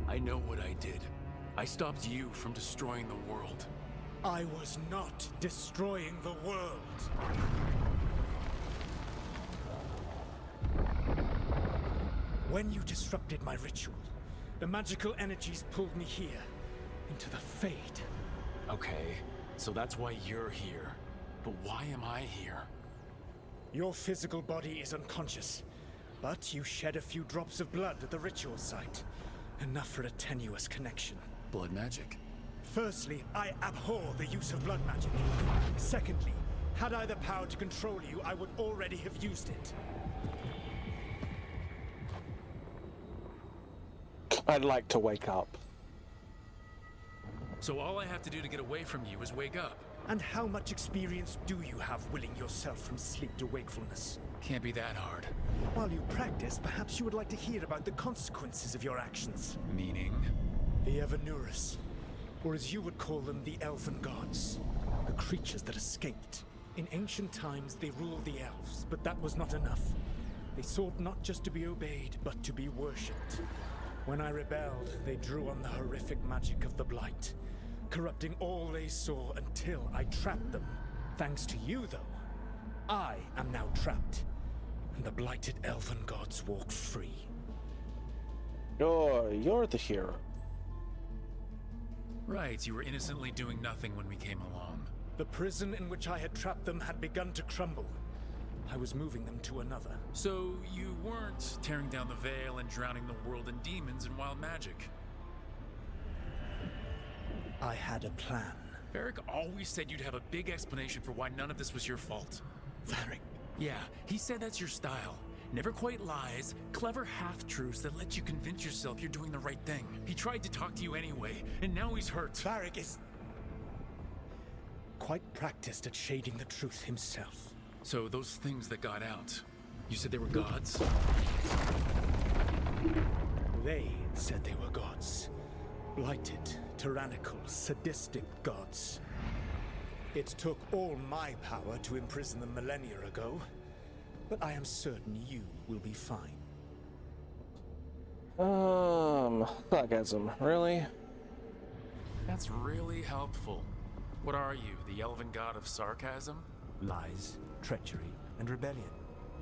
I know what I did. I stopped you from destroying the world. I was not destroying the world. When you disrupted my ritual, the magical energies pulled me here, into the Fade. Okay, so that's why you're here. But why am I here? Your physical body is unconscious, but you shed a few drops of blood at the ritual site. Enough for a tenuous connection. Blood magic? Firstly, I abhor the use of blood magic. Secondly, had I the power to control you, I would already have used it. I'd like to wake up. So all I have to do to get away from you is wake up. And how much experience do you have willing yourself from sleep to wakefulness? Can't be that hard. While you practice, perhaps you would like to hear about the consequences of your actions. Meaning? The Evanurus, or as you would call them, the Elven Gods. The creatures that escaped. In ancient times, they ruled the elves, but that was not enough. They sought not just to be obeyed, but to be worshipped. When I rebelled, they drew on the horrific magic of the Blight, corrupting all they saw until I trapped them. Thanks to you, though, I am now trapped, and the blighted Elven Gods walk free. You're the hero. Right, you were innocently doing nothing when we came along. The prison in which I had trapped them had begun to crumble. I was moving them to another. So you weren't tearing down the veil and drowning the world in demons and wild magic? I had a plan. Varric always said you'd have a big explanation for why none of this was your fault. Varric? Yeah, he said that's your style. Never quite lies, clever half-truths that let you convince yourself you're doing the right thing. He tried to talk to you anyway, and now he's hurt. Varric is quite practiced at shading the truth himself. So those things that got out, you said they were gods? They said they were gods. Blighted, tyrannical, sadistic gods. It took all my power to imprison them millennia ago, but I am certain you will be fine. Sarcasm, really? That's really helpful. What are you, the elven god of sarcasm? Lies, treachery, and rebellion,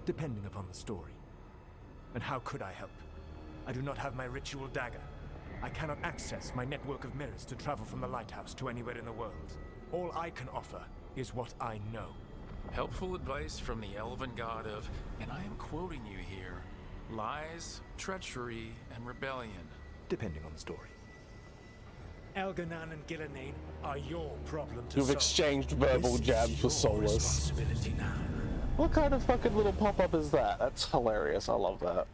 depending upon the story. And how could I help? I do not have my ritual dagger. I cannot access my network of mirrors to travel from the lighthouse to anywhere in the world. All I can offer is what I know. Helpful advice from the elven god of, and I am quoting you here, lies, treachery, and rebellion. Depending on the story. Elganan and Gillenane are your problem to You've solve. exchanged verbal jabs with Soulless. Responsibility now. What kind of fucking little pop-up is that? That's hilarious. I love that.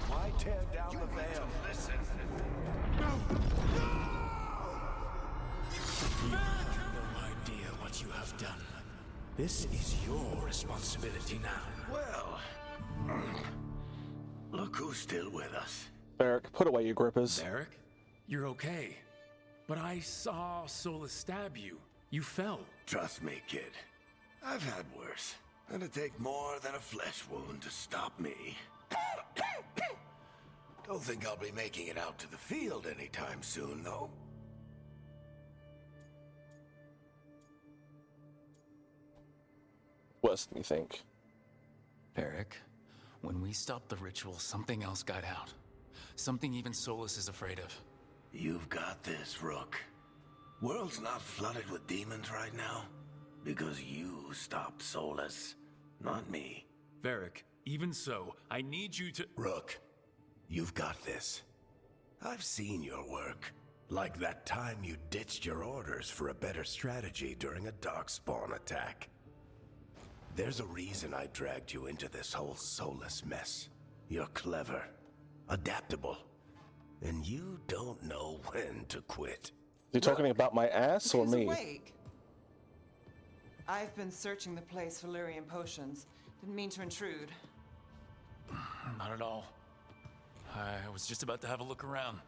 Why tear down the veil? Listen. You have no idea what you have done. This is your responsibility now. Well, look who's still with us. Varric, put away your grippers. Varric? You're okay. But I saw Solus stab you. You fell. Trust me, kid. I've had worse. It'll take more than a flesh wound to stop me. Don't think I'll be making it out to the field anytime soon, though. Worse than you think. Varric, when we stopped the ritual, something else got out. Something even Solus is afraid of. You've got this, Rook. World's not flooded with demons right now because you stopped Solus, not me. Varric, even so, I need you to— Rook, you've got this. I've seen your work. Like that time you ditched your orders for a better strategy during a darkspawn attack. There's a reason I dragged you into this whole Solus mess. You're clever, adaptable, and you don't know when to quit. Are you talking about my ass or He's me? awake. I've been searching the place for Lyrian potions. Didn't mean to intrude. Not at all. I was just about to have a look around.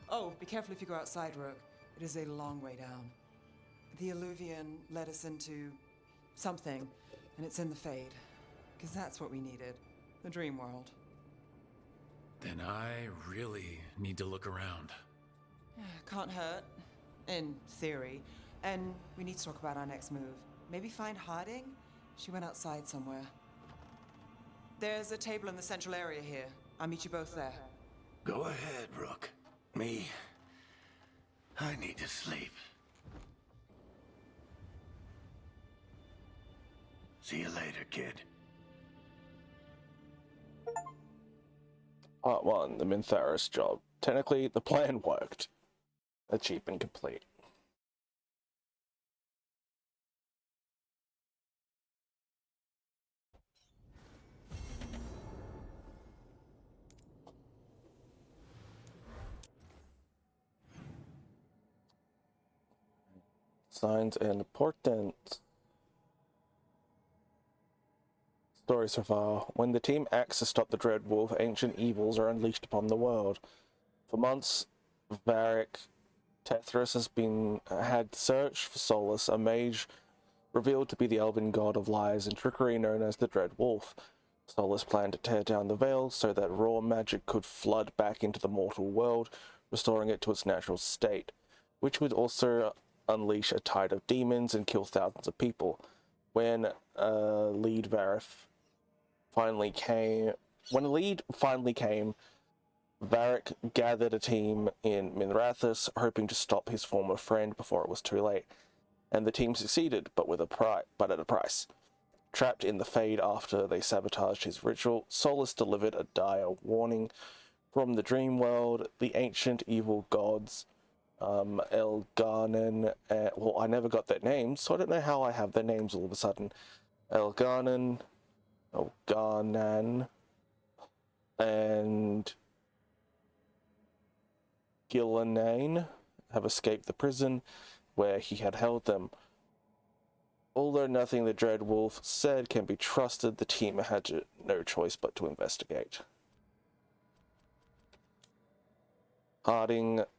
Oh, be careful if you go outside, Rogue. It is a long way down. The Alluvian led us into something, and it's in the Fade. Because that's what we needed. The dream world. Then I really need to look around. Can't hurt. In theory. And we need to talk about our next move. Maybe find Harding? She went outside somewhere. There's a table in the central area here. I'll meet you both there. Go ahead, Rook. Me, I need to sleep. See you later, kid. Part 1, the Mintharis job. Technically, the plan worked. Achievement complete. Signs and portents. Story so far. When the team acts to stop the Dread Wolf, ancient evils are unleashed upon the world. For months, Varric Tethras had searched for solace, a mage revealed to be the elven god of lies and trickery known as the Dread Wolf. Solus planned to tear down the veil so that raw magic could flood back into the mortal world, restoring it to its natural state, which would also unleash a tide of demons and kill thousands of people. When lead finally came, Varric gathered a team in Minrathous, hoping to stop his former friend before it was too late. And the team succeeded, but at a price. Trapped in the Fade after they sabotaged his ritual, Solus delivered a dire warning from the dream world. The ancient evil gods, Elgarnan, well, I never got their names, so I don't know how I have their names all of a sudden. Elgarnan, and Gillanane have escaped the prison where he had held them. Although nothing the Dread Wolf said can be trusted, the team had no choice but to investigate.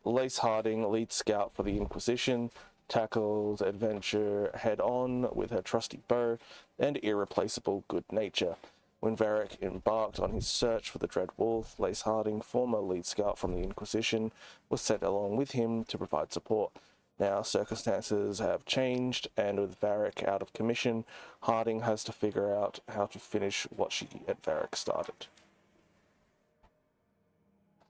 Lace Harding, lead scout for the Inquisition, tackles adventure head-on with her trusty bow and irreplaceable good nature. When Varric embarked on his search for the Dread Wolf, Lace Harding, former lead scout from the Inquisition, was sent along with him to provide support. Now circumstances have changed, and with Varric out of commission, Harding has to figure out how to finish what she and Varric started.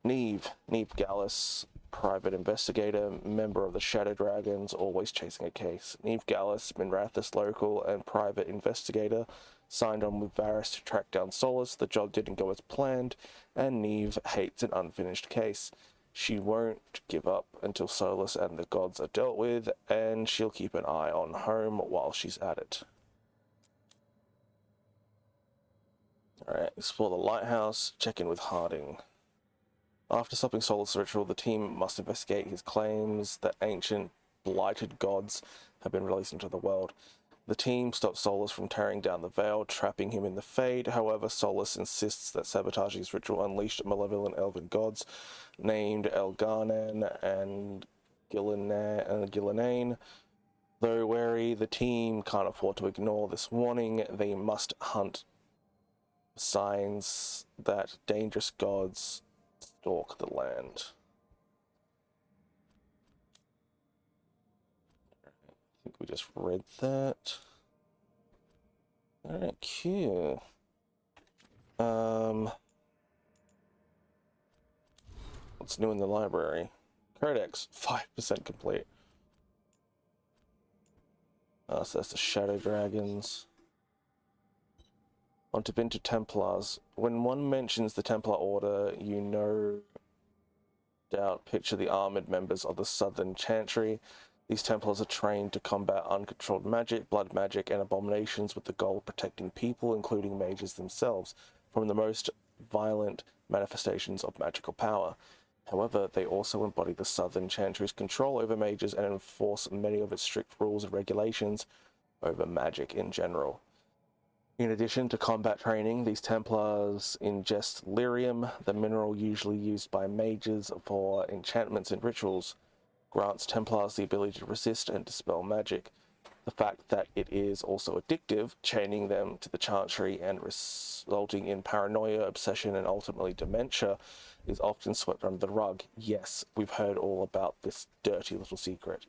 Neve Gallus, private investigator, member of the Shadow Dragons, always chasing a case. Neve Gallus, Minrathous local and private investigator, signed on with Varys to track down Solus. The job didn't go as planned, and Neve hates an unfinished case. She won't give up until Solus and the gods are dealt with, and she'll keep an eye on home while she's at it. Alright, explore the lighthouse, check in with Harding. After stopping Solus' ritual, the team must investigate his claims that ancient, blighted gods have been released into the world. The team stops Solus from tearing down the veil, trapping him in the Fade. However, Solus insists that sabotaging his ritual unleashed malevolent elven gods named Elgarnan and Gillanane. Though wary, the team can't afford to ignore this warning. They must hunt signs that dangerous gods stalk the land. I think we just read that. Alright, cute. What's new in the library? Codex, 5% complete. So that's the Shadow Dragons. On Tevinter Templars. When one mentions the Templar Order, you no doubt picture the armored members of the Southern Chantry. These Templars are trained to combat uncontrolled magic, blood magic, and abominations with the goal of protecting people, including mages themselves, from the most violent manifestations of magical power. However, they also embody the Southern Chantry's control over mages and enforce many of its strict rules and regulations over magic in general. In addition to combat training, these Templars ingest lyrium, the mineral usually used by mages for enchantments and rituals. Grants Templars the ability to resist and dispel magic. The fact that it is also addictive, chaining them to the Chantry and resulting in paranoia, obsession, and ultimately dementia, is often swept under the rug. Yes, we've heard all about this dirty little secret.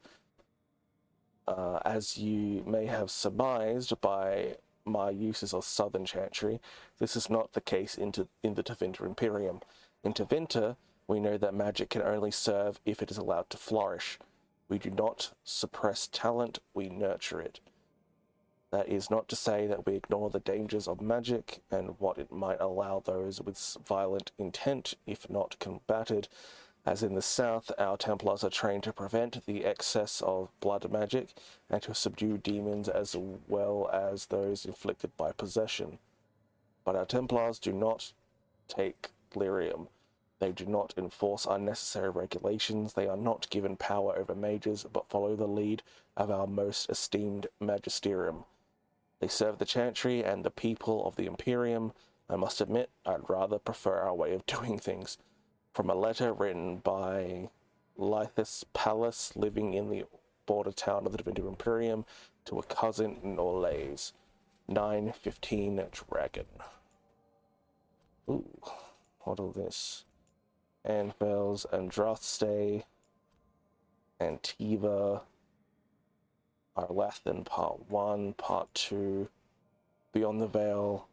As you may have surmised by my uses of Southern Chantry, this is not the case in the Tevinter Emperion. In Tevinter, we know that magic can only serve if it is allowed to flourish. We do not suppress talent, we nurture it. That is not to say that we ignore the dangers of magic and what it might allow those with violent intent, if not combated. As in the South, our Templars are trained to prevent the excess of blood magic and to subdue demons as well as those inflicted by possession. But our Templars do not take lyrium. They do not enforce unnecessary regulations. They are not given power over mages, but follow the lead of our most esteemed magisterium. They serve the Chantry and the people of the Imperium. I must admit, I'd rather prefer our way of doing things. From a letter written by Lythus Pallas, living in the border town of the Tevinter Emperion, to a cousin in Orlays. 915 Dragon. Ooh, what is this? Anvils, Andraste, Antiva, Arlathan Part 1, Part 2, Beyond the Veil,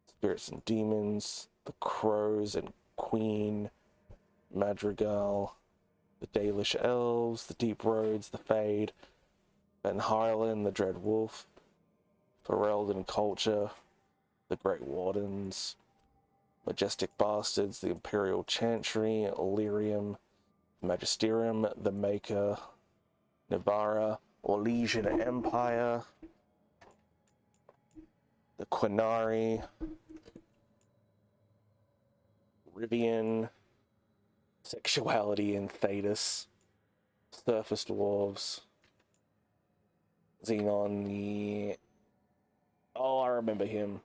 Spirits and Demons, The Crows and Queen, Madrigal, the Dalish Elves, the Deep Roads, the Fade, Ben Harlan, the Dread Wolf, Ferelden Culture, the Great Wardens, Majestic Bastards, the Imperial Chantry, Illyrium, Magisterium, the Maker, Nivara, Orlesian Empire, the Quinari, Rivian, Sexuality in Thetis, Surface Dwarves, Xenon the... Oh, I remember him.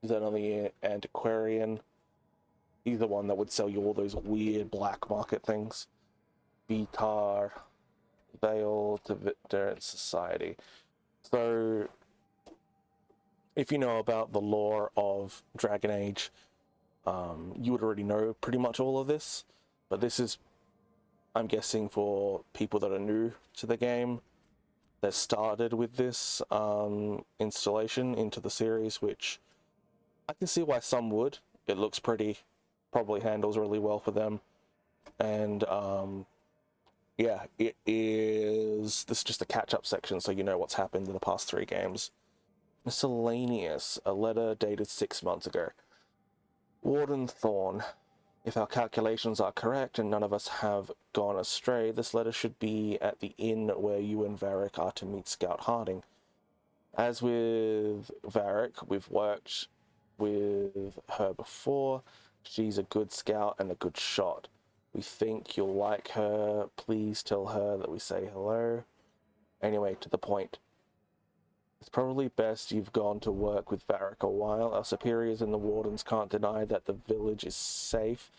Xenon the Antiquarian. He's the one that would sell you all those weird black market things. Vitar, Veil, Tevinter Society. So, if you know about the lore of Dragon Age, you would already know pretty much all of this, but this is, I'm guessing, for people that are new to the game, that started with this installation into the series, which I can see why some would. It looks pretty, probably handles really well for them, and yeah, it is, this is just a catch-up section, so you know what's happened in the past 3 games. Miscellaneous, a letter dated 6 months ago. Warden Thorn, if our calculations are correct and none of us have gone astray, this letter should be at the inn where you and Varric are to meet Scout Harding. As with Varric, we've worked with her before. She's a good scout and a good shot. We think you'll like her. Please tell her that we say hello. Anyway, to the point. It's probably best you've gone to work with Varric a while. Our superiors and the wardens can't deny that the village is safe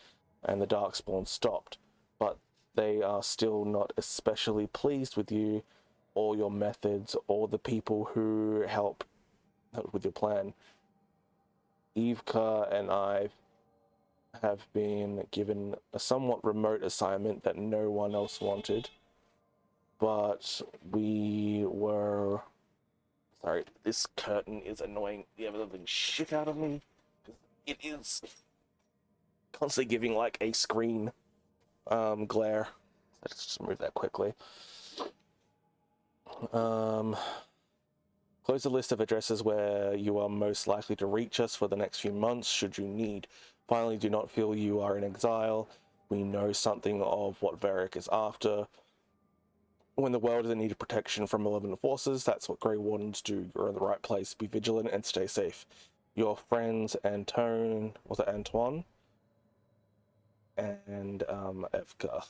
and the Darkspawn stopped, but they are still not especially pleased with you or your methods or the people who help with your plan. Evka and I have been given a somewhat remote assignment that no one else wanted, but we were... Sorry, this curtain is annoying the ever-living shit out of me. It is constantly giving like a screen glare. Let's just move that quickly. Close the list of addresses where you are most likely to reach us for the next few months, should you need. Finally, do not feel you are in exile. We know something of what Varric is after. When the world is in need of protection from malevolent forces, that's what Grey Wardens do. You're in the right place. Be vigilant and stay safe. Your friends Antoine and Evka.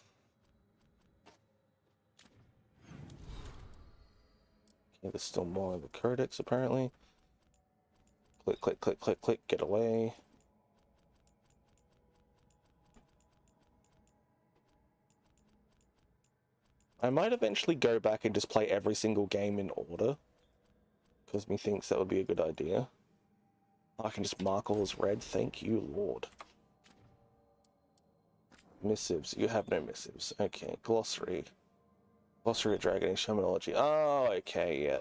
Okay, there's still more in the codex apparently. Click, click, click, click, click, get away. I might eventually go back and just play every single game in order, because methinks that would be a good idea. I can just mark all as red, thank you, Lord. Missives, you have no missives. Okay, glossary. Glossary of Dragon Age terminology. Oh, okay, yeah.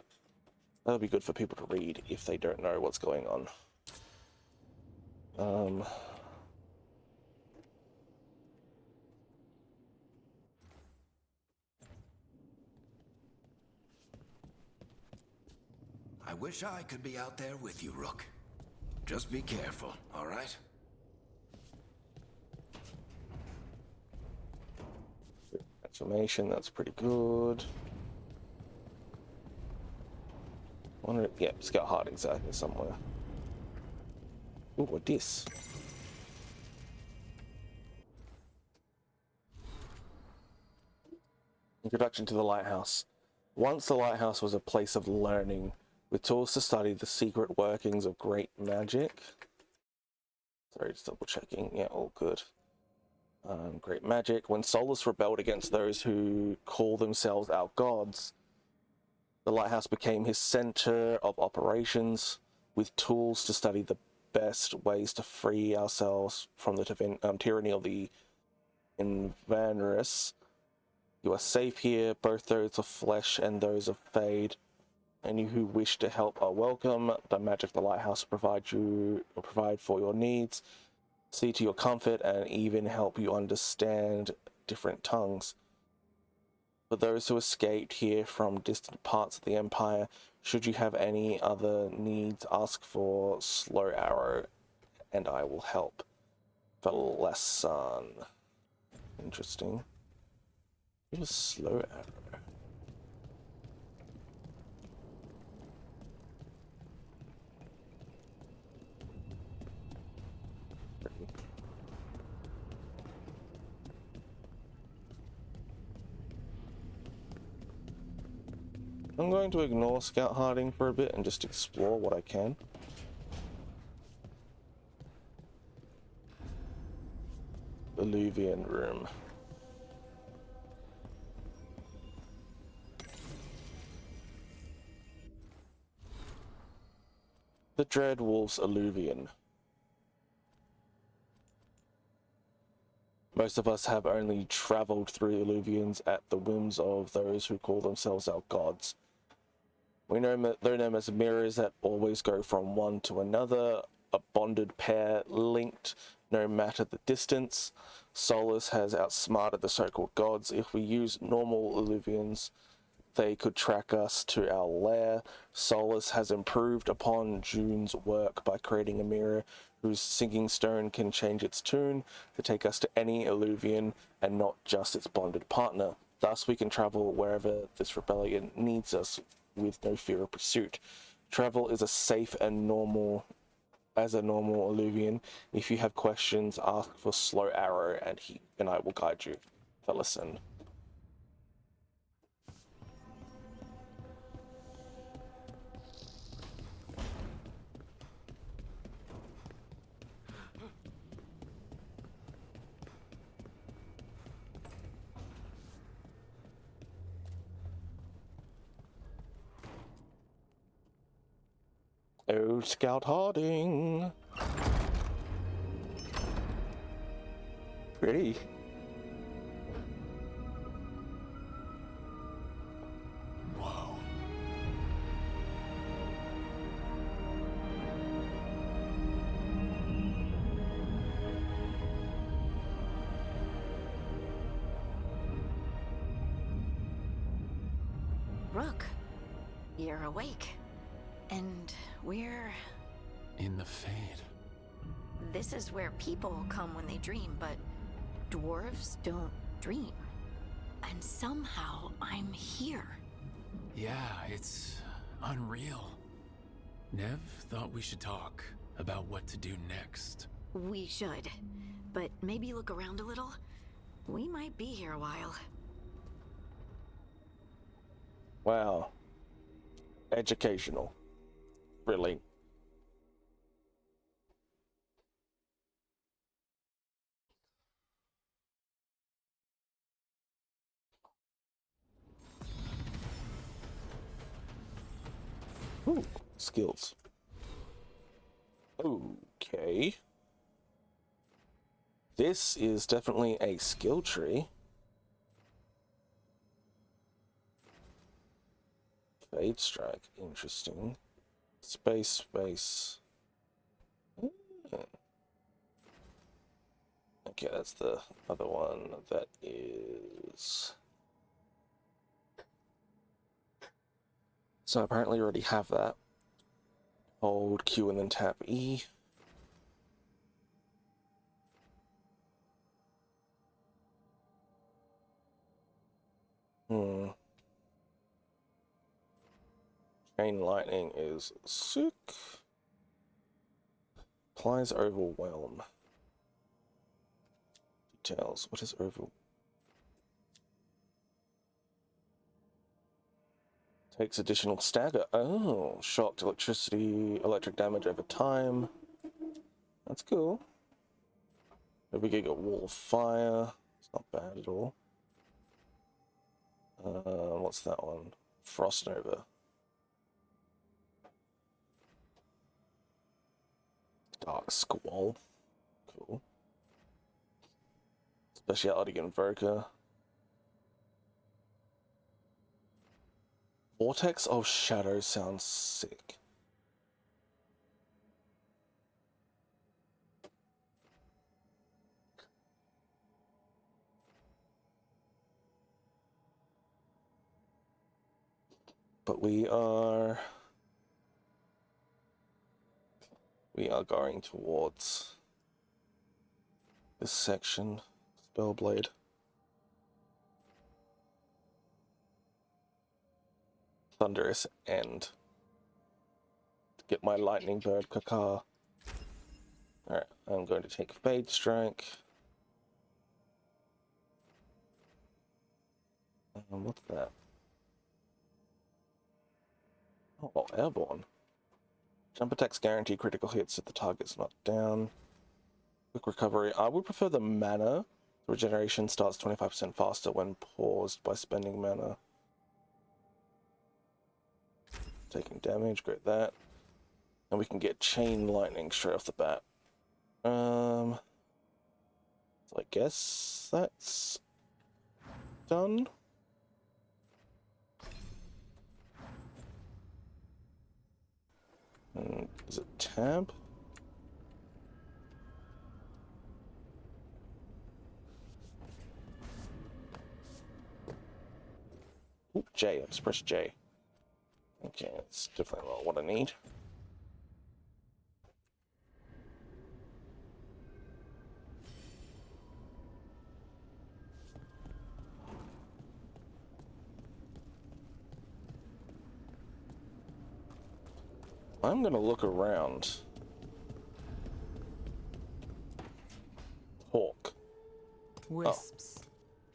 That'll be good for people to read if they don't know what's going on. I wish I could be out there with you, Rook. Just be careful, all right? Transformation, that's pretty good. Wonder, yeah, Scout Hard exactly somewhere. Ooh, what this? Introduction to the Lighthouse. Once the Lighthouse was a place of learning, with tools to study the secret workings of great magic. Sorry, just double checking. Yeah, all good. Great magic. When Solus rebelled against those who call themselves our gods, the Lighthouse became his center of operations, with tools to study the best ways to free ourselves from the tyranny of the Invanderous. You are safe here, both those of flesh and those of Fade. Any who wish to help are welcome. The magic of the Lighthouse will provide for your needs, see to your comfort, and even help you understand different tongues. For those who escaped here from distant parts of the Empire, should you have any other needs, ask for Slow Arrow, and I will help. Velasan. Interesting. What is Slow Arrow? I'm going to ignore Scout Harding for a bit and just explore what I can. Illuvian room. The Dread Wolf's Illuvian. Most of us have only traveled through Illuvians at the whims of those who call themselves our gods. We know they're known as mirrors that always go from one to another, a bonded pair linked no matter the distance. Solus has outsmarted the so-called gods. If we use normal Illuvians, they could track us to our lair. Solus has improved upon June's work by creating a mirror whose sinking stone can change its tune to take us to any Illuvian and not just its bonded partner. Thus we can travel wherever this rebellion needs us with no fear of pursuit. Travel is as safe and normal as a normal Illuvian. If you have questions, ask for Slow Arrow and I will guide you. Velasan. Oh, Scout Harding. Pretty. Whoa. Rook, you're awake. And we're... In the Fade. This is where people come when they dream, but dwarves don't dream. And somehow I'm here. Yeah, it's unreal. Nev thought we should talk about what to do next. We should. but maybe look around a little. We might be here a while. Wow. Educational. Really. Ooh, skills. Okay. This is definitely a skill tree. Fade strike, interesting. Space. Hmm. Okay, that's the other one. That is... So apparently I already have that. Hold Q and then tap E. Chain lightning is sick. Applies overwhelm. Details. What is overwhelm? Takes additional stagger. Oh, shocked electric damage over time. That's cool. Maybe we get a wall of fire. It's not bad at all. What's that one? Frost Nova. Dark Squall. Cool. Speciality Invoker. Vortex of Shadow sounds sick. But we are going towards this section. Spellblade. Thunderous End. To get my lightning bird caca. Alright, I'm going to take Fade Strike. What's that? Oh, airborne. Jump attacks guarantee critical hits if the target's not down. Quick recovery. I would prefer the mana. Regeneration starts 25% faster when paused by spending mana. Taking damage, great that. And we can get chain lightning straight off the bat. So I guess that's done. Is it tab? Ooh, J, let's press J. Okay, that's definitely not what I need. I'm gonna look around. Hawk. Wisps.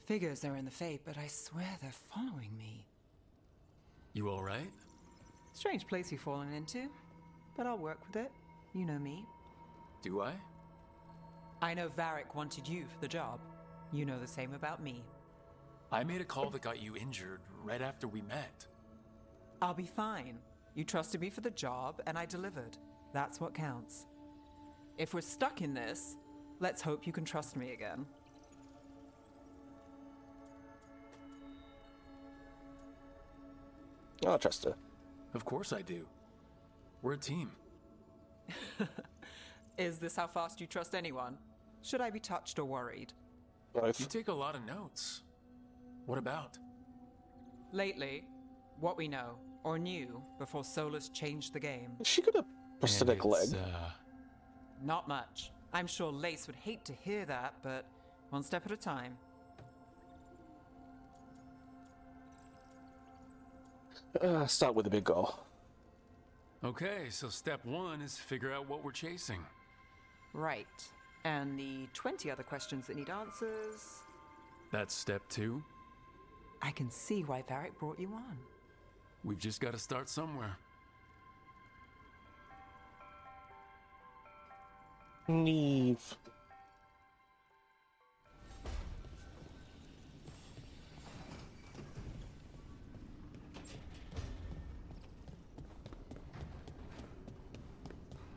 Figures are in the fate, but I swear they're following me. You all right? Strange place you've fallen into, but I'll work with it. You know me. Do I? I know Varric wanted you for the job. You know the same about me. I made a call that got you injured right after we met. I'll be fine. You trusted me for the job, and I delivered. That's what counts. If we're stuck in this, let's hope you can trust me again. I'll trust her. Of course I do. We're a team. Is this how fast you trust anyone? Should I be touched or worried? Both. You take a lot of notes. What about? Lately, what we know, or knew, before Solus changed the game. Is she got a prosthetic leg? Not much. I'm sure Lace would hate to hear that, but one step at a time. Start with a big goal. Okay, so step one is figure out what we're chasing. Right. And the 20 other questions that need answers. That's step 2. I can see why Varric brought you on. We've just got to start somewhere. Leave.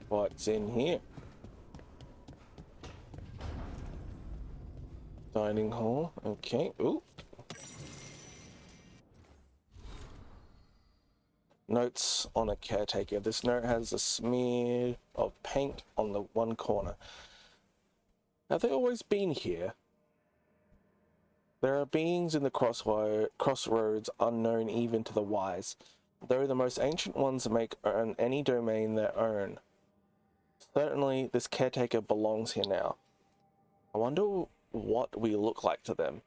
What's in here? Dining hall. Okay. Ooh. Notes on a caretaker. This note has a smear of paint on the one corner. Have they always been here? There are beings in the crossroads unknown even to the wise, though the most ancient ones make any domain their own. Certainly, this caretaker belongs here now. I wonder what we look like to them.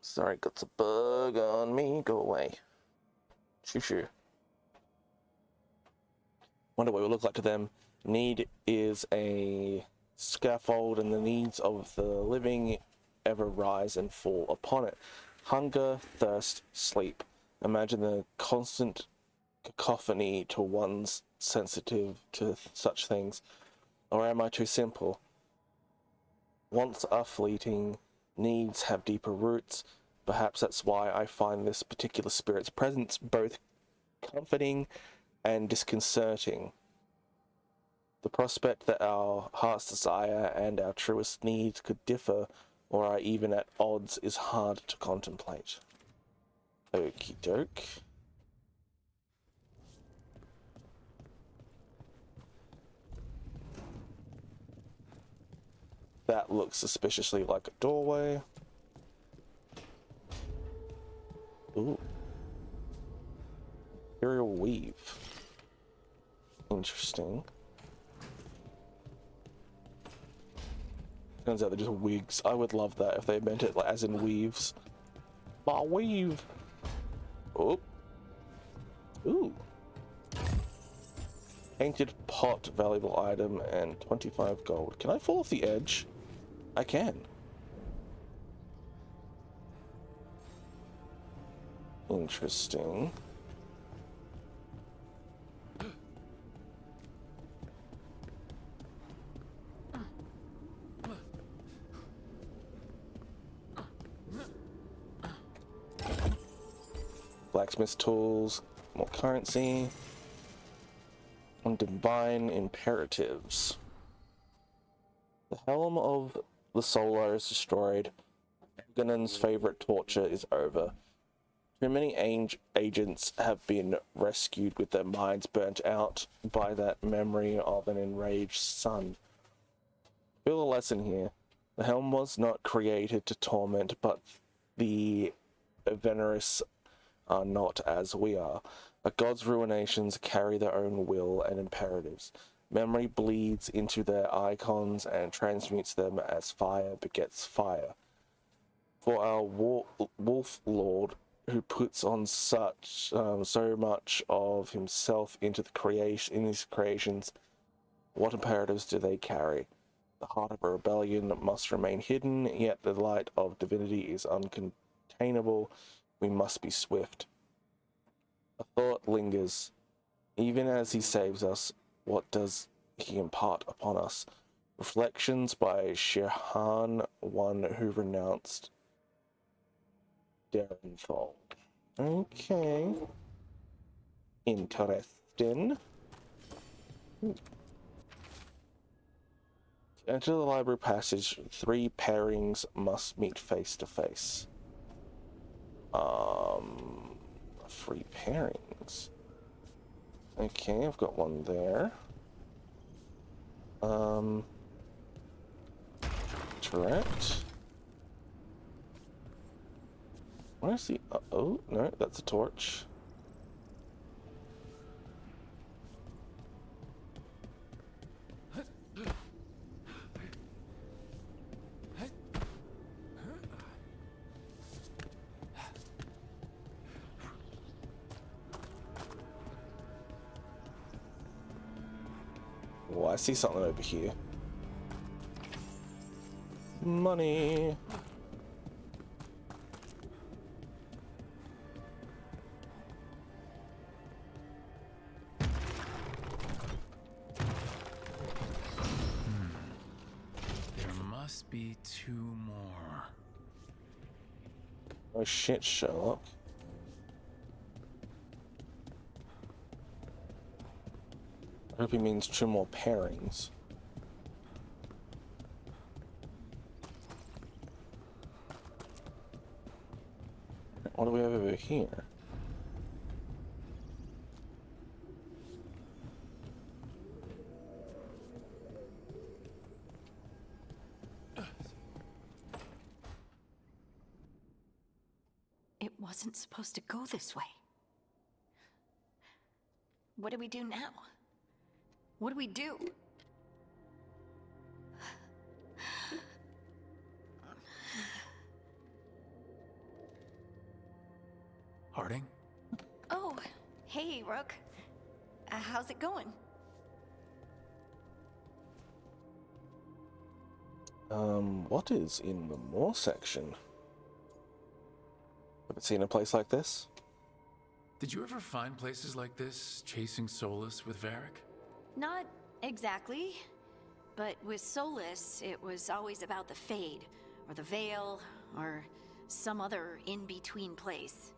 Sorry, got a bug on me. Go away. Shoo. Wonder what we look like to them. Need is a scaffold, and the needs of the living ever rise and fall upon it. Hunger, thirst, sleep. Imagine the constant cacophony to one's sensitive to such things. Or am I too simple? Wants are fleeting, needs have deeper roots. Perhaps that's why I find this particular spirit's presence both comforting and disconcerting. The prospect that our heart's desire and our truest needs could differ or are even at odds is hard to contemplate. Okie doke. That looks suspiciously like a doorway. Ooh. Imperial weave. Interesting. Turns out they're just wigs. I would love that if they meant it like, as in weaves. My weave. Oh. Ooh. Painted pot, valuable item, and 25 gold. Can I fall off the edge? I can. Interesting. Blacksmith tools, more currency, and divine imperatives. The helm of the Solar is destroyed. Ganon's favorite torture is over. Too many agents have been rescued with their minds burnt out by that memory of an enraged sun. Feel a lesson here. The helm was not created to torment, but the venerous are not as we are. A god's ruinations carry their own will and imperatives. Memory bleeds into their icons and transmutes them as fire begets fire. For our wolf lord, who puts on so much of himself into in his creations, what imperatives do they carry? The heart of a rebellion must remain hidden, yet the light of divinity is uncontainable. We must be swift. A thought lingers. Even as he saves us, what does he impart upon us? Reflections by Shirhan, one who renounced Darenthal. Okay. Interesting. To enter the library passage, 3 pairings must meet face to face. 3 pairings. Okay, I've got one there. Correct. Where's the... oh, no, that's a torch. Oh, I see something over here. Money. There must be 2 more. Oh shit, Sherlock. I hope he means 2 more pairings. What do we have over here? It wasn't supposed to go this way. What do we do now? What do we do? Harding? Oh, hey, Rook. How's it going? What is in the more section? Haven't seen a place like this. Did you ever find places like this, chasing Solus with Varric? Not exactly. But with Solus, it was always about the Fade, or the Veil, or some other in-between place.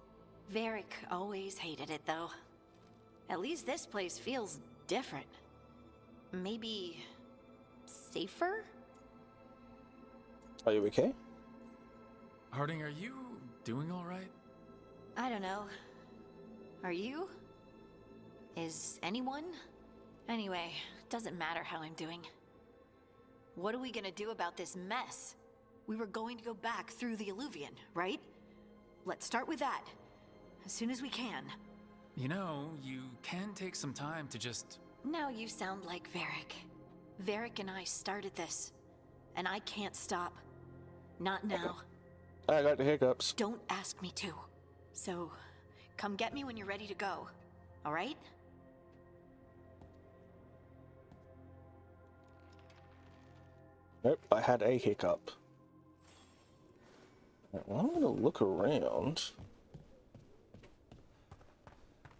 Varric always hated it, though. At least this place feels different. Maybe safer? Are you okay? Harding, are you doing all right? I don't know. Are you? Is anyone? Anyway, doesn't matter how I'm doing. What are we gonna do about this mess? We were going to go back through the Illuvian, right? Let's start with that. As soon as we can. You know, you can take some time to just... Now you sound like Varric. Varric and I started this. And I can't stop. Not now. I got the hiccups. Don't ask me to. So, come get me when you're ready to go. Alright? Nope, I had a hiccup. Well, I'm gonna look around.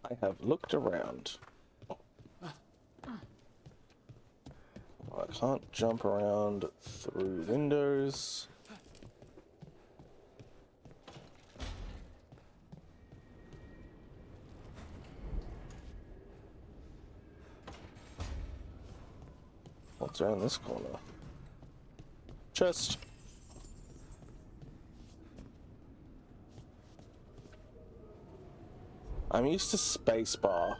I have looked around. I can't jump around through windows. What's around this corner? Chest. I'm used to spacebar.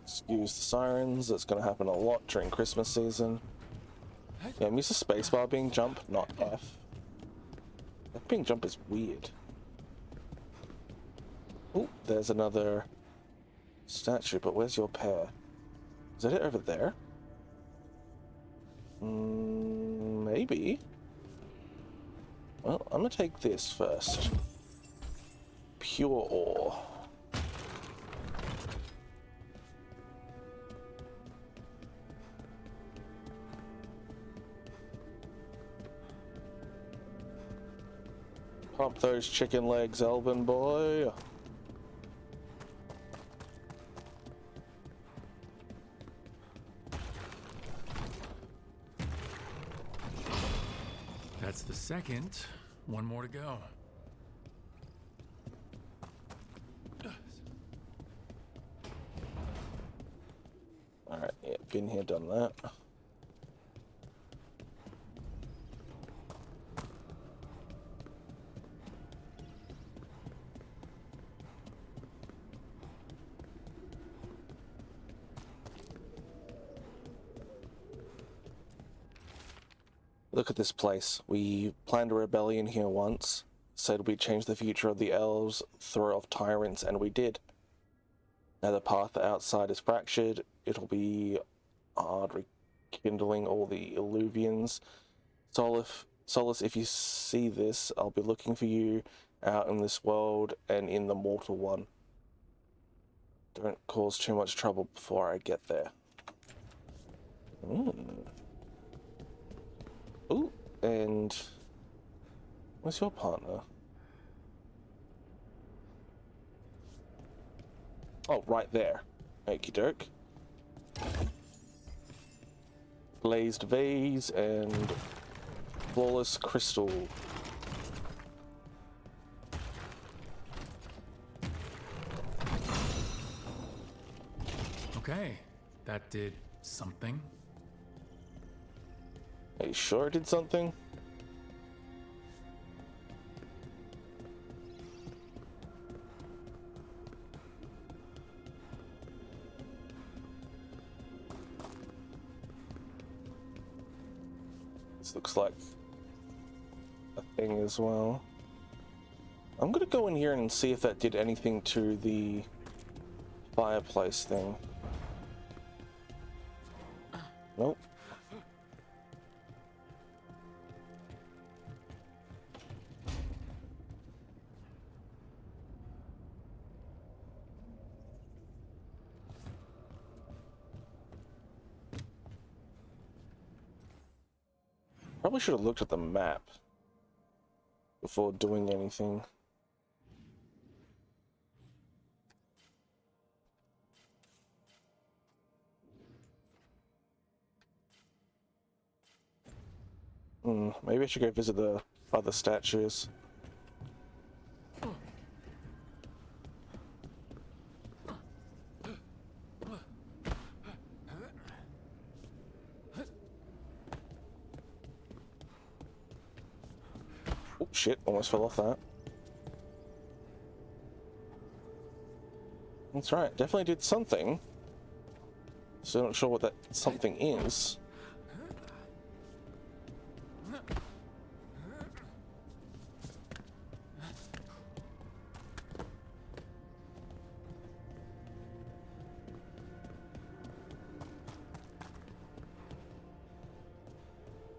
Excuse the sirens, that's gonna happen a lot during Christmas season. Yeah, I'm used to spacebar being jump, not F. F being jump is weird. Oh, there's another statue, but where's your pair? Is that it over there? Maybe. Well, I'm gonna take this first. Pure ore. Pump those chicken legs, Elven boy. That's the second. One more to go. Alright, yeah, been here, done that. Look at this place. We planned a rebellion here once, said we'd change the future of the elves, throw off tyrants, and we did. Now the path outside is fractured. It'll be hard rekindling all the Illuvians. Solus, if you see this, I'll be looking for you out in this world and in the mortal one. Don't cause too much trouble before I get there. Ooh, and where's your partner? Oh, right there. Okie doke. Glazed vase and flawless crystal. Okay, that did something. Are you sure it did something? This looks like a thing as well. I'm gonna go in here and see if that did anything to the fireplace thing. Nope. Probably should have looked at the map before doing anything. Maybe I should go visit the other statues. Oh shit, almost fell off that. That's right, definitely did something. Still not sure what that something is.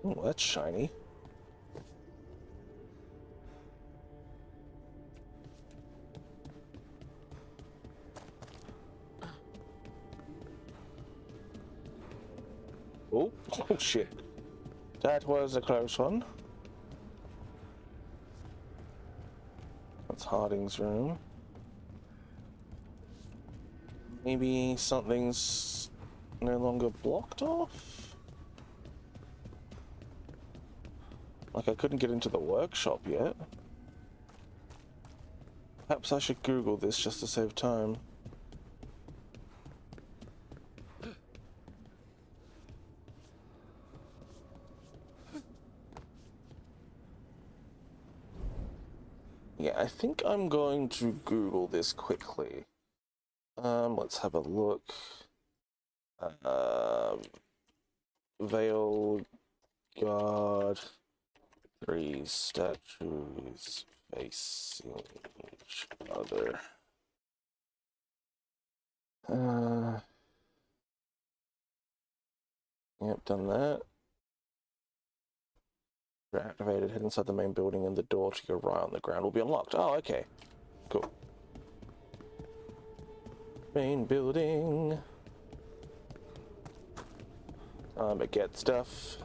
Oh, that's shiny. Oh, oh shit. That was a close one. That's Harding's room. Maybe something's no longer blocked off? Like I couldn't get into the workshop yet. Perhaps I should Google this just to save time. Yeah, I think I'm going to Google this quickly. Let's have a look. Veilguard. 3 statues facing each other. Yep, done that. Activated, head inside the main building and the door to your right on the ground will be unlocked. Oh, okay. Cool. Main building. But get stuff.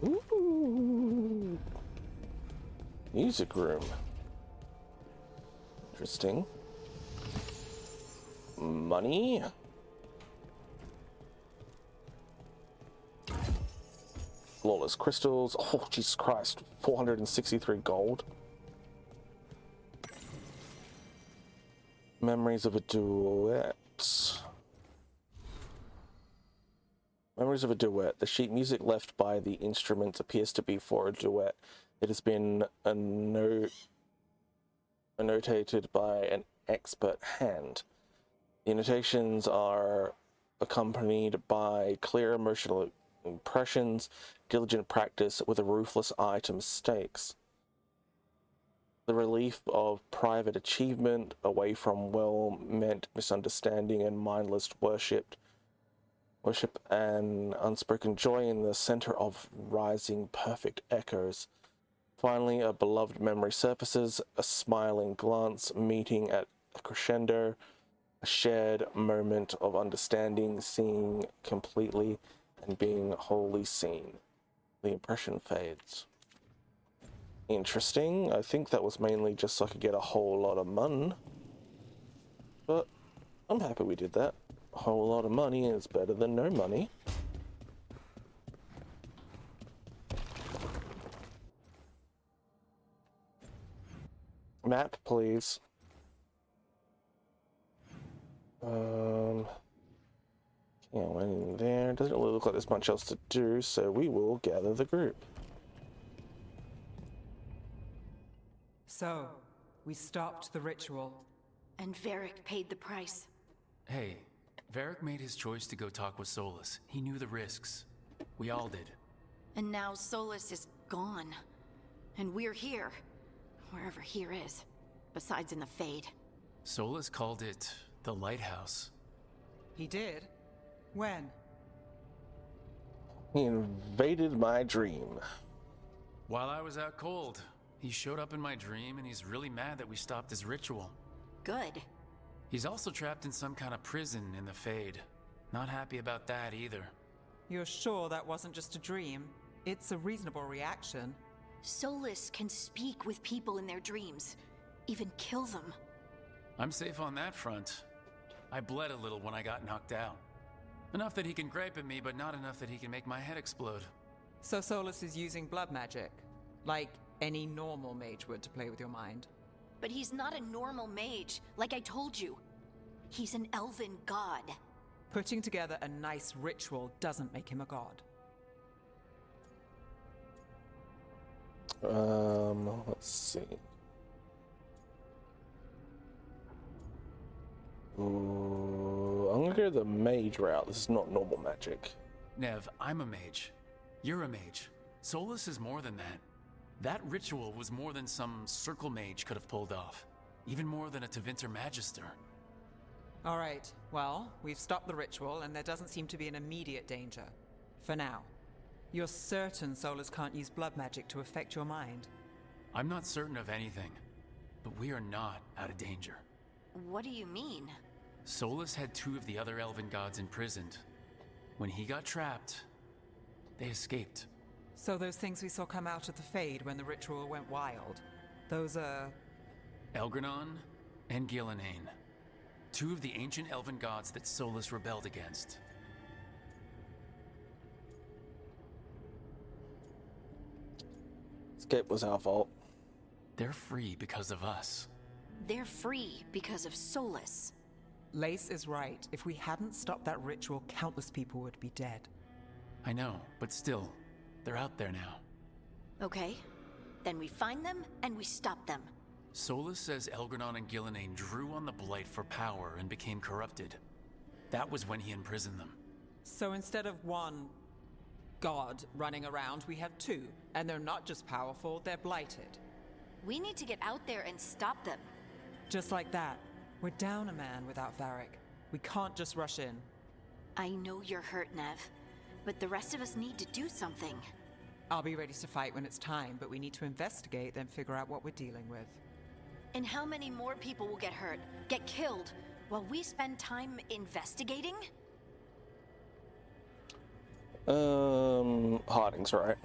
Ooh. Music room. Interesting. Money. Flawless crystals. Oh, Jesus Christ. 463 gold. Memories of a duet. Memories of a duet. The sheet music left by the instrument appears to be for a duet. It has been annotated by an expert hand. The annotations are accompanied by clear emotional impressions, diligent practice with a ruthless eye to mistakes. The relief of private achievement away from well-meant misunderstanding and mindless worship and unspoken joy in the center of rising perfect echoes. Finally, a beloved memory surfaces, a smiling glance meeting at a crescendo, a shared moment of understanding, seeing completely, and being wholly seen. The impression fades. Interesting. I think that was mainly just so I could get a whole lot of money. But I'm happy we did that. A whole lot of money is better than no money. Map, please. Yeah, went in there. Doesn't really look like there's much else to do, so we will gather the group. So, we stopped the ritual. And Varric paid the price. Hey, Varric made his choice to go talk with Solus. He knew the risks. We all did. And now Solus is gone. And we're here. Wherever here is. Besides in the Fade. Solus called it the Lighthouse. He did? When? He invaded my dream. While I was out cold, he showed up in my dream and he's really mad that we stopped his ritual. Good. He's also trapped in some kind of prison in the Fade. Not happy about that either. You're sure that wasn't just a dream? It's a reasonable reaction. Solus can speak with people in their dreams. Even kill them. I'm safe on that front. I bled a little when I got knocked out. Enough that he can gripe at me, but not enough that he can make my head explode. So Solus is using blood magic? Like any normal mage would to play with your mind? But he's not a normal mage, like I told you. He's an elven god. Putting together a nice ritual doesn't make him a god. Let's see. Ooh, I'm gonna go the mage route. This is not normal magic. Nev, I'm a mage. You're a mage. Solus is more than that. That ritual was more than some circle mage could have pulled off. Even more than a Tevinter Magister. Alright, well, we've stopped the ritual and there doesn't seem to be an immediate danger. For now. You're certain Solus can't use blood magic to affect your mind? I'm not certain of anything, but we are not out of danger. What do you mean? Solus had 2 of the other elven gods imprisoned. When he got trapped, they escaped. So those things we saw come out of the Fade when the ritual went wild, those are... Elgranon and Gillenane. 2 of the ancient elven gods that Solus rebelled against. Escape was our fault. They're free because of us. They're free because of Solus. Lace is right. If we hadn't stopped that ritual, countless people would be dead. I know, but still, they're out there now. Okay. Then we find them and we stop them. Solus says Elgranon and Gillenane drew on the Blight for power and became corrupted. That was when he imprisoned them. So instead of one god running around, we have 2. And they're not just powerful, they're blighted. We need to get out there and stop them. Just like that. We're down a man without Varric. We can't just rush in. I know you're hurt, Nev. But the rest of us need to do something. I'll be ready to fight when it's time, but we need to investigate, then figure out what we're dealing with. And how many more people will get hurt, get killed, while we spend time investigating? Harding's right.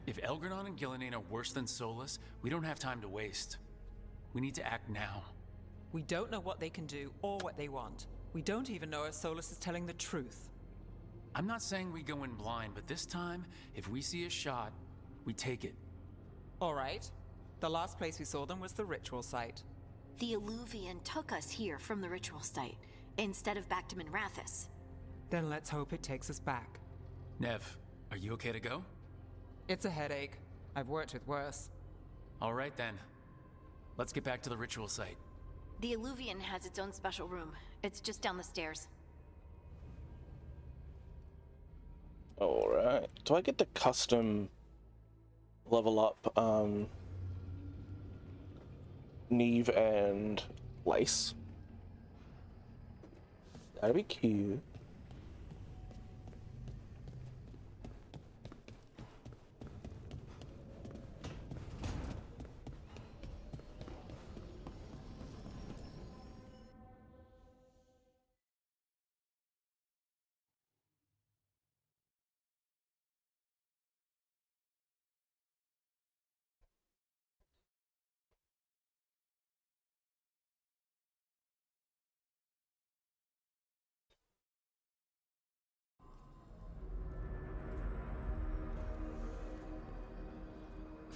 If Elgranon and Gillenane are worse than Solus, we don't have time to waste. We need to act now. We don't know what they can do or what they want. We don't even know if Solus is telling the truth. I'm not saying we go in blind, but this time, if we see a shot, we take it. All right. The last place we saw them was the ritual site. The Illuvian took us here from the ritual site, instead of back to Minrathous. Then let's hope it takes us back. Nev, are you okay to go? It's a headache. I've worked with worse. All right then. Let's get back to the ritual site. The Illuvian has its own special room. It's just down the stairs. Alright. Do I get the custom level up Neve and Lace? That'd be cute.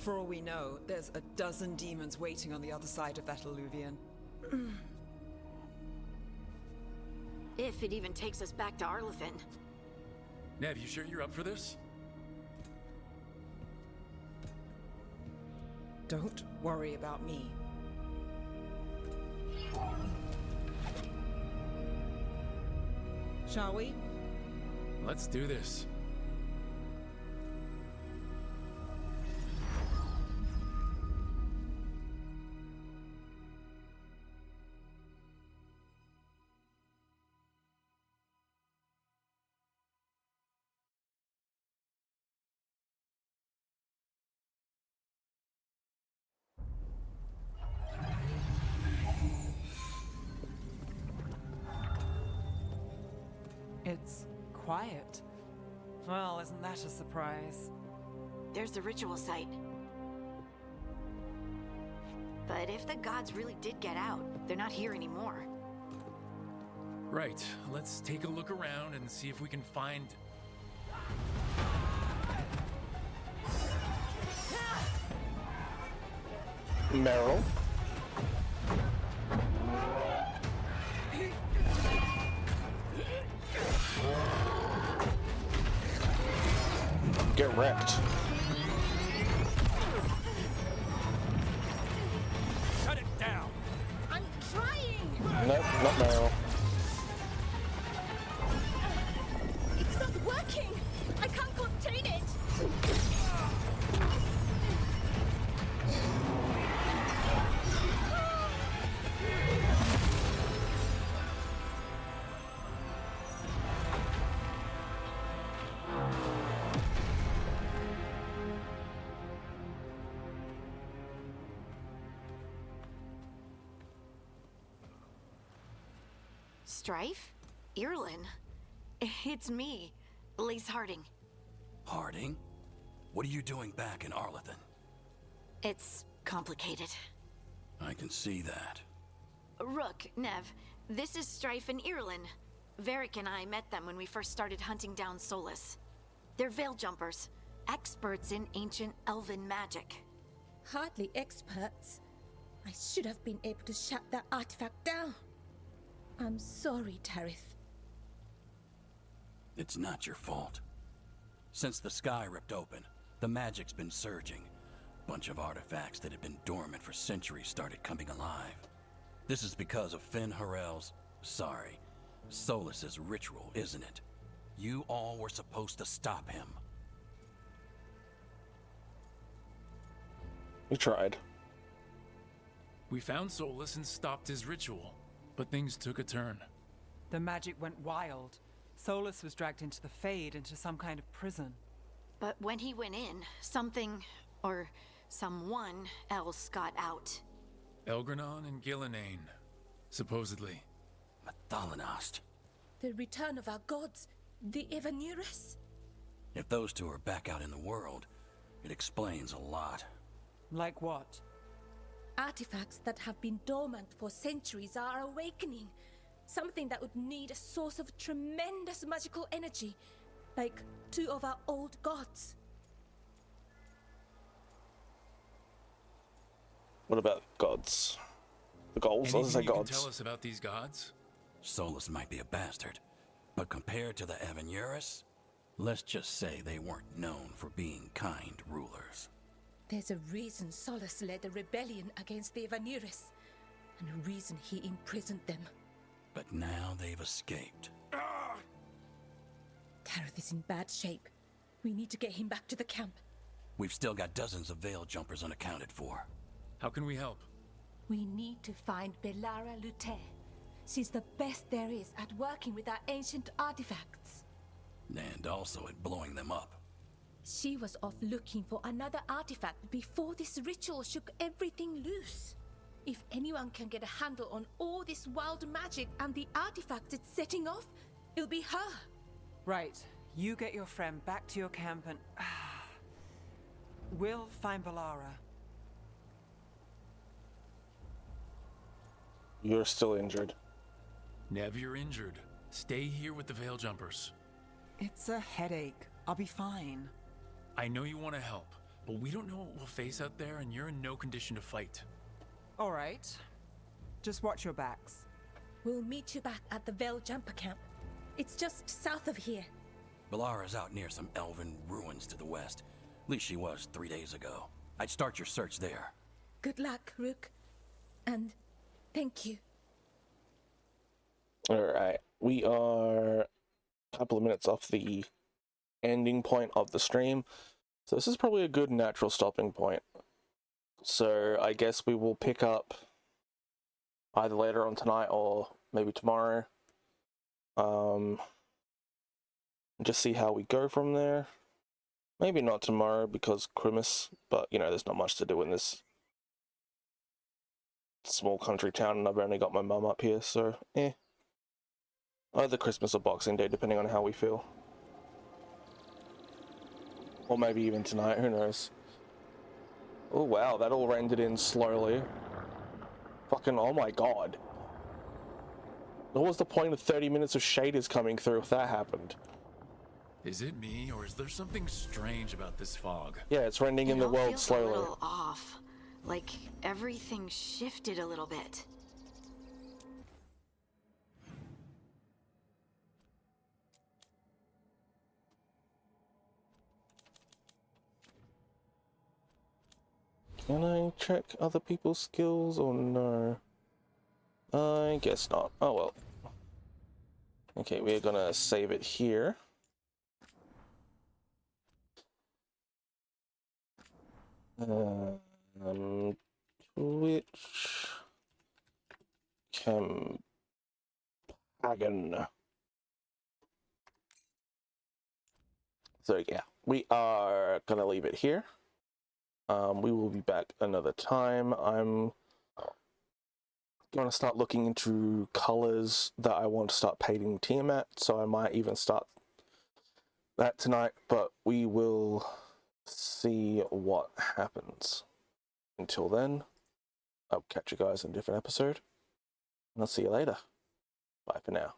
For all we know, there's a dozen demons waiting on the other side of that alluvion. If it even takes us back to Arlethan. Nev, you sure you're up for this? Don't worry about me. Shall we? Let's do this. It's quiet. Well, isn't that a surprise? There's the ritual site. But if the gods really did get out, they're not here anymore. Right, let's take a look around and see if we can find... Meryl. Get wrecked. Shut it down! I'm trying! Nope, not Meryl. It's not working! I can't contain it! Strife? Irlin? It's me, Lace Harding. Harding? What are you doing back in Arlethan? It's complicated. I can see that. Rook, Nev, this is Strife and Irlin. Varric and I met them when we first started hunting down Solus. They're veil jumpers, experts in ancient elven magic. Hardly experts. I should have been able to shut that artifact down. I'm sorry, Tarith. It's not your fault. Since the sky ripped open, the magic's been surging. Bunch of artifacts that had been dormant for centuries started coming alive. This is because of Finn Harel's... Solus's ritual, isn't it? You all were supposed to stop him. We tried. We found Solus and stopped his ritual, but things took a turn. The magic went wild. Solus was dragged into the Fade, into some kind of prison. But when he went in, something, or someone else got out. Elgranon and Gillenane, supposedly. Thalanost. The return of our gods, the Evanurus. If those two are back out in the world, it explains a lot. Like what? Artifacts that have been dormant for centuries are awakening. Something that would need a source of tremendous magical energy, like two of our old gods. What about gods? The goals? I was Anything say you gods. can tell us about these gods? Solus might be a bastard, but compared to the Evanurus, let's just say they weren't known for being kind rulers. There's a reason Solus led a rebellion against the Evanurus, and a reason he imprisoned them. But now they've escaped. Tarith is in bad shape. We need to get him back to the camp. We've still got dozens of veil jumpers unaccounted for. How can we help? We need to find Belara Luther. She's the best there is at working with our ancient artifacts. And also at blowing them up. She was off looking for another artifact before this ritual shook everything loose. If anyone can get a handle on all this wild magic and the artifacts it's setting off, it'll be her. Right. You get your friend back to your camp and... we'll find Belara. You're still injured. Nev, you're injured. Stay here with the veil jumpers. It's a headache. I'll be fine. I know you want to help, but we don't know what we'll face out there, and you're in no condition to fight. All right. Just watch your backs. We'll meet you back at the Veil Jumper Camp. It's just south of here. Balara's out near some elven ruins to the west. At least she was 3 days ago. I'd start your search there. Good luck, Rook. And thank you. Alright, we are a couple of minutes off the ending point of the stream. So this is probably a good natural stopping point. So I guess we will pick up either later on tonight or maybe tomorrow. Just see how we go from there. Maybe not tomorrow because Christmas, but you know, there's not much to do in this small country town, and I've only got my mum up here, so either Christmas or Boxing Day, depending on how we feel. Or maybe even tonight, who knows. Oh wow, that all rendered in slowly. Fucking, oh my god. What was the point of 30 minutes of shaders coming through if that happened? Is it me, or is there something strange about this fog? Yeah, it's rendering in the world slowly. A little off. Like everything shifted a little bit. Can I check other people's skills or no? I guess not. Oh well. Okay, we're gonna save it here. Twitch Campagan. So yeah, we are gonna leave it here. We will be back another time. I'm gonna start looking into colors that I want to start painting Tiamat, so I might even start that tonight, but we will see what happens. Until then, I'll catch you guys in a different episode, and I'll see you later. Bye for now.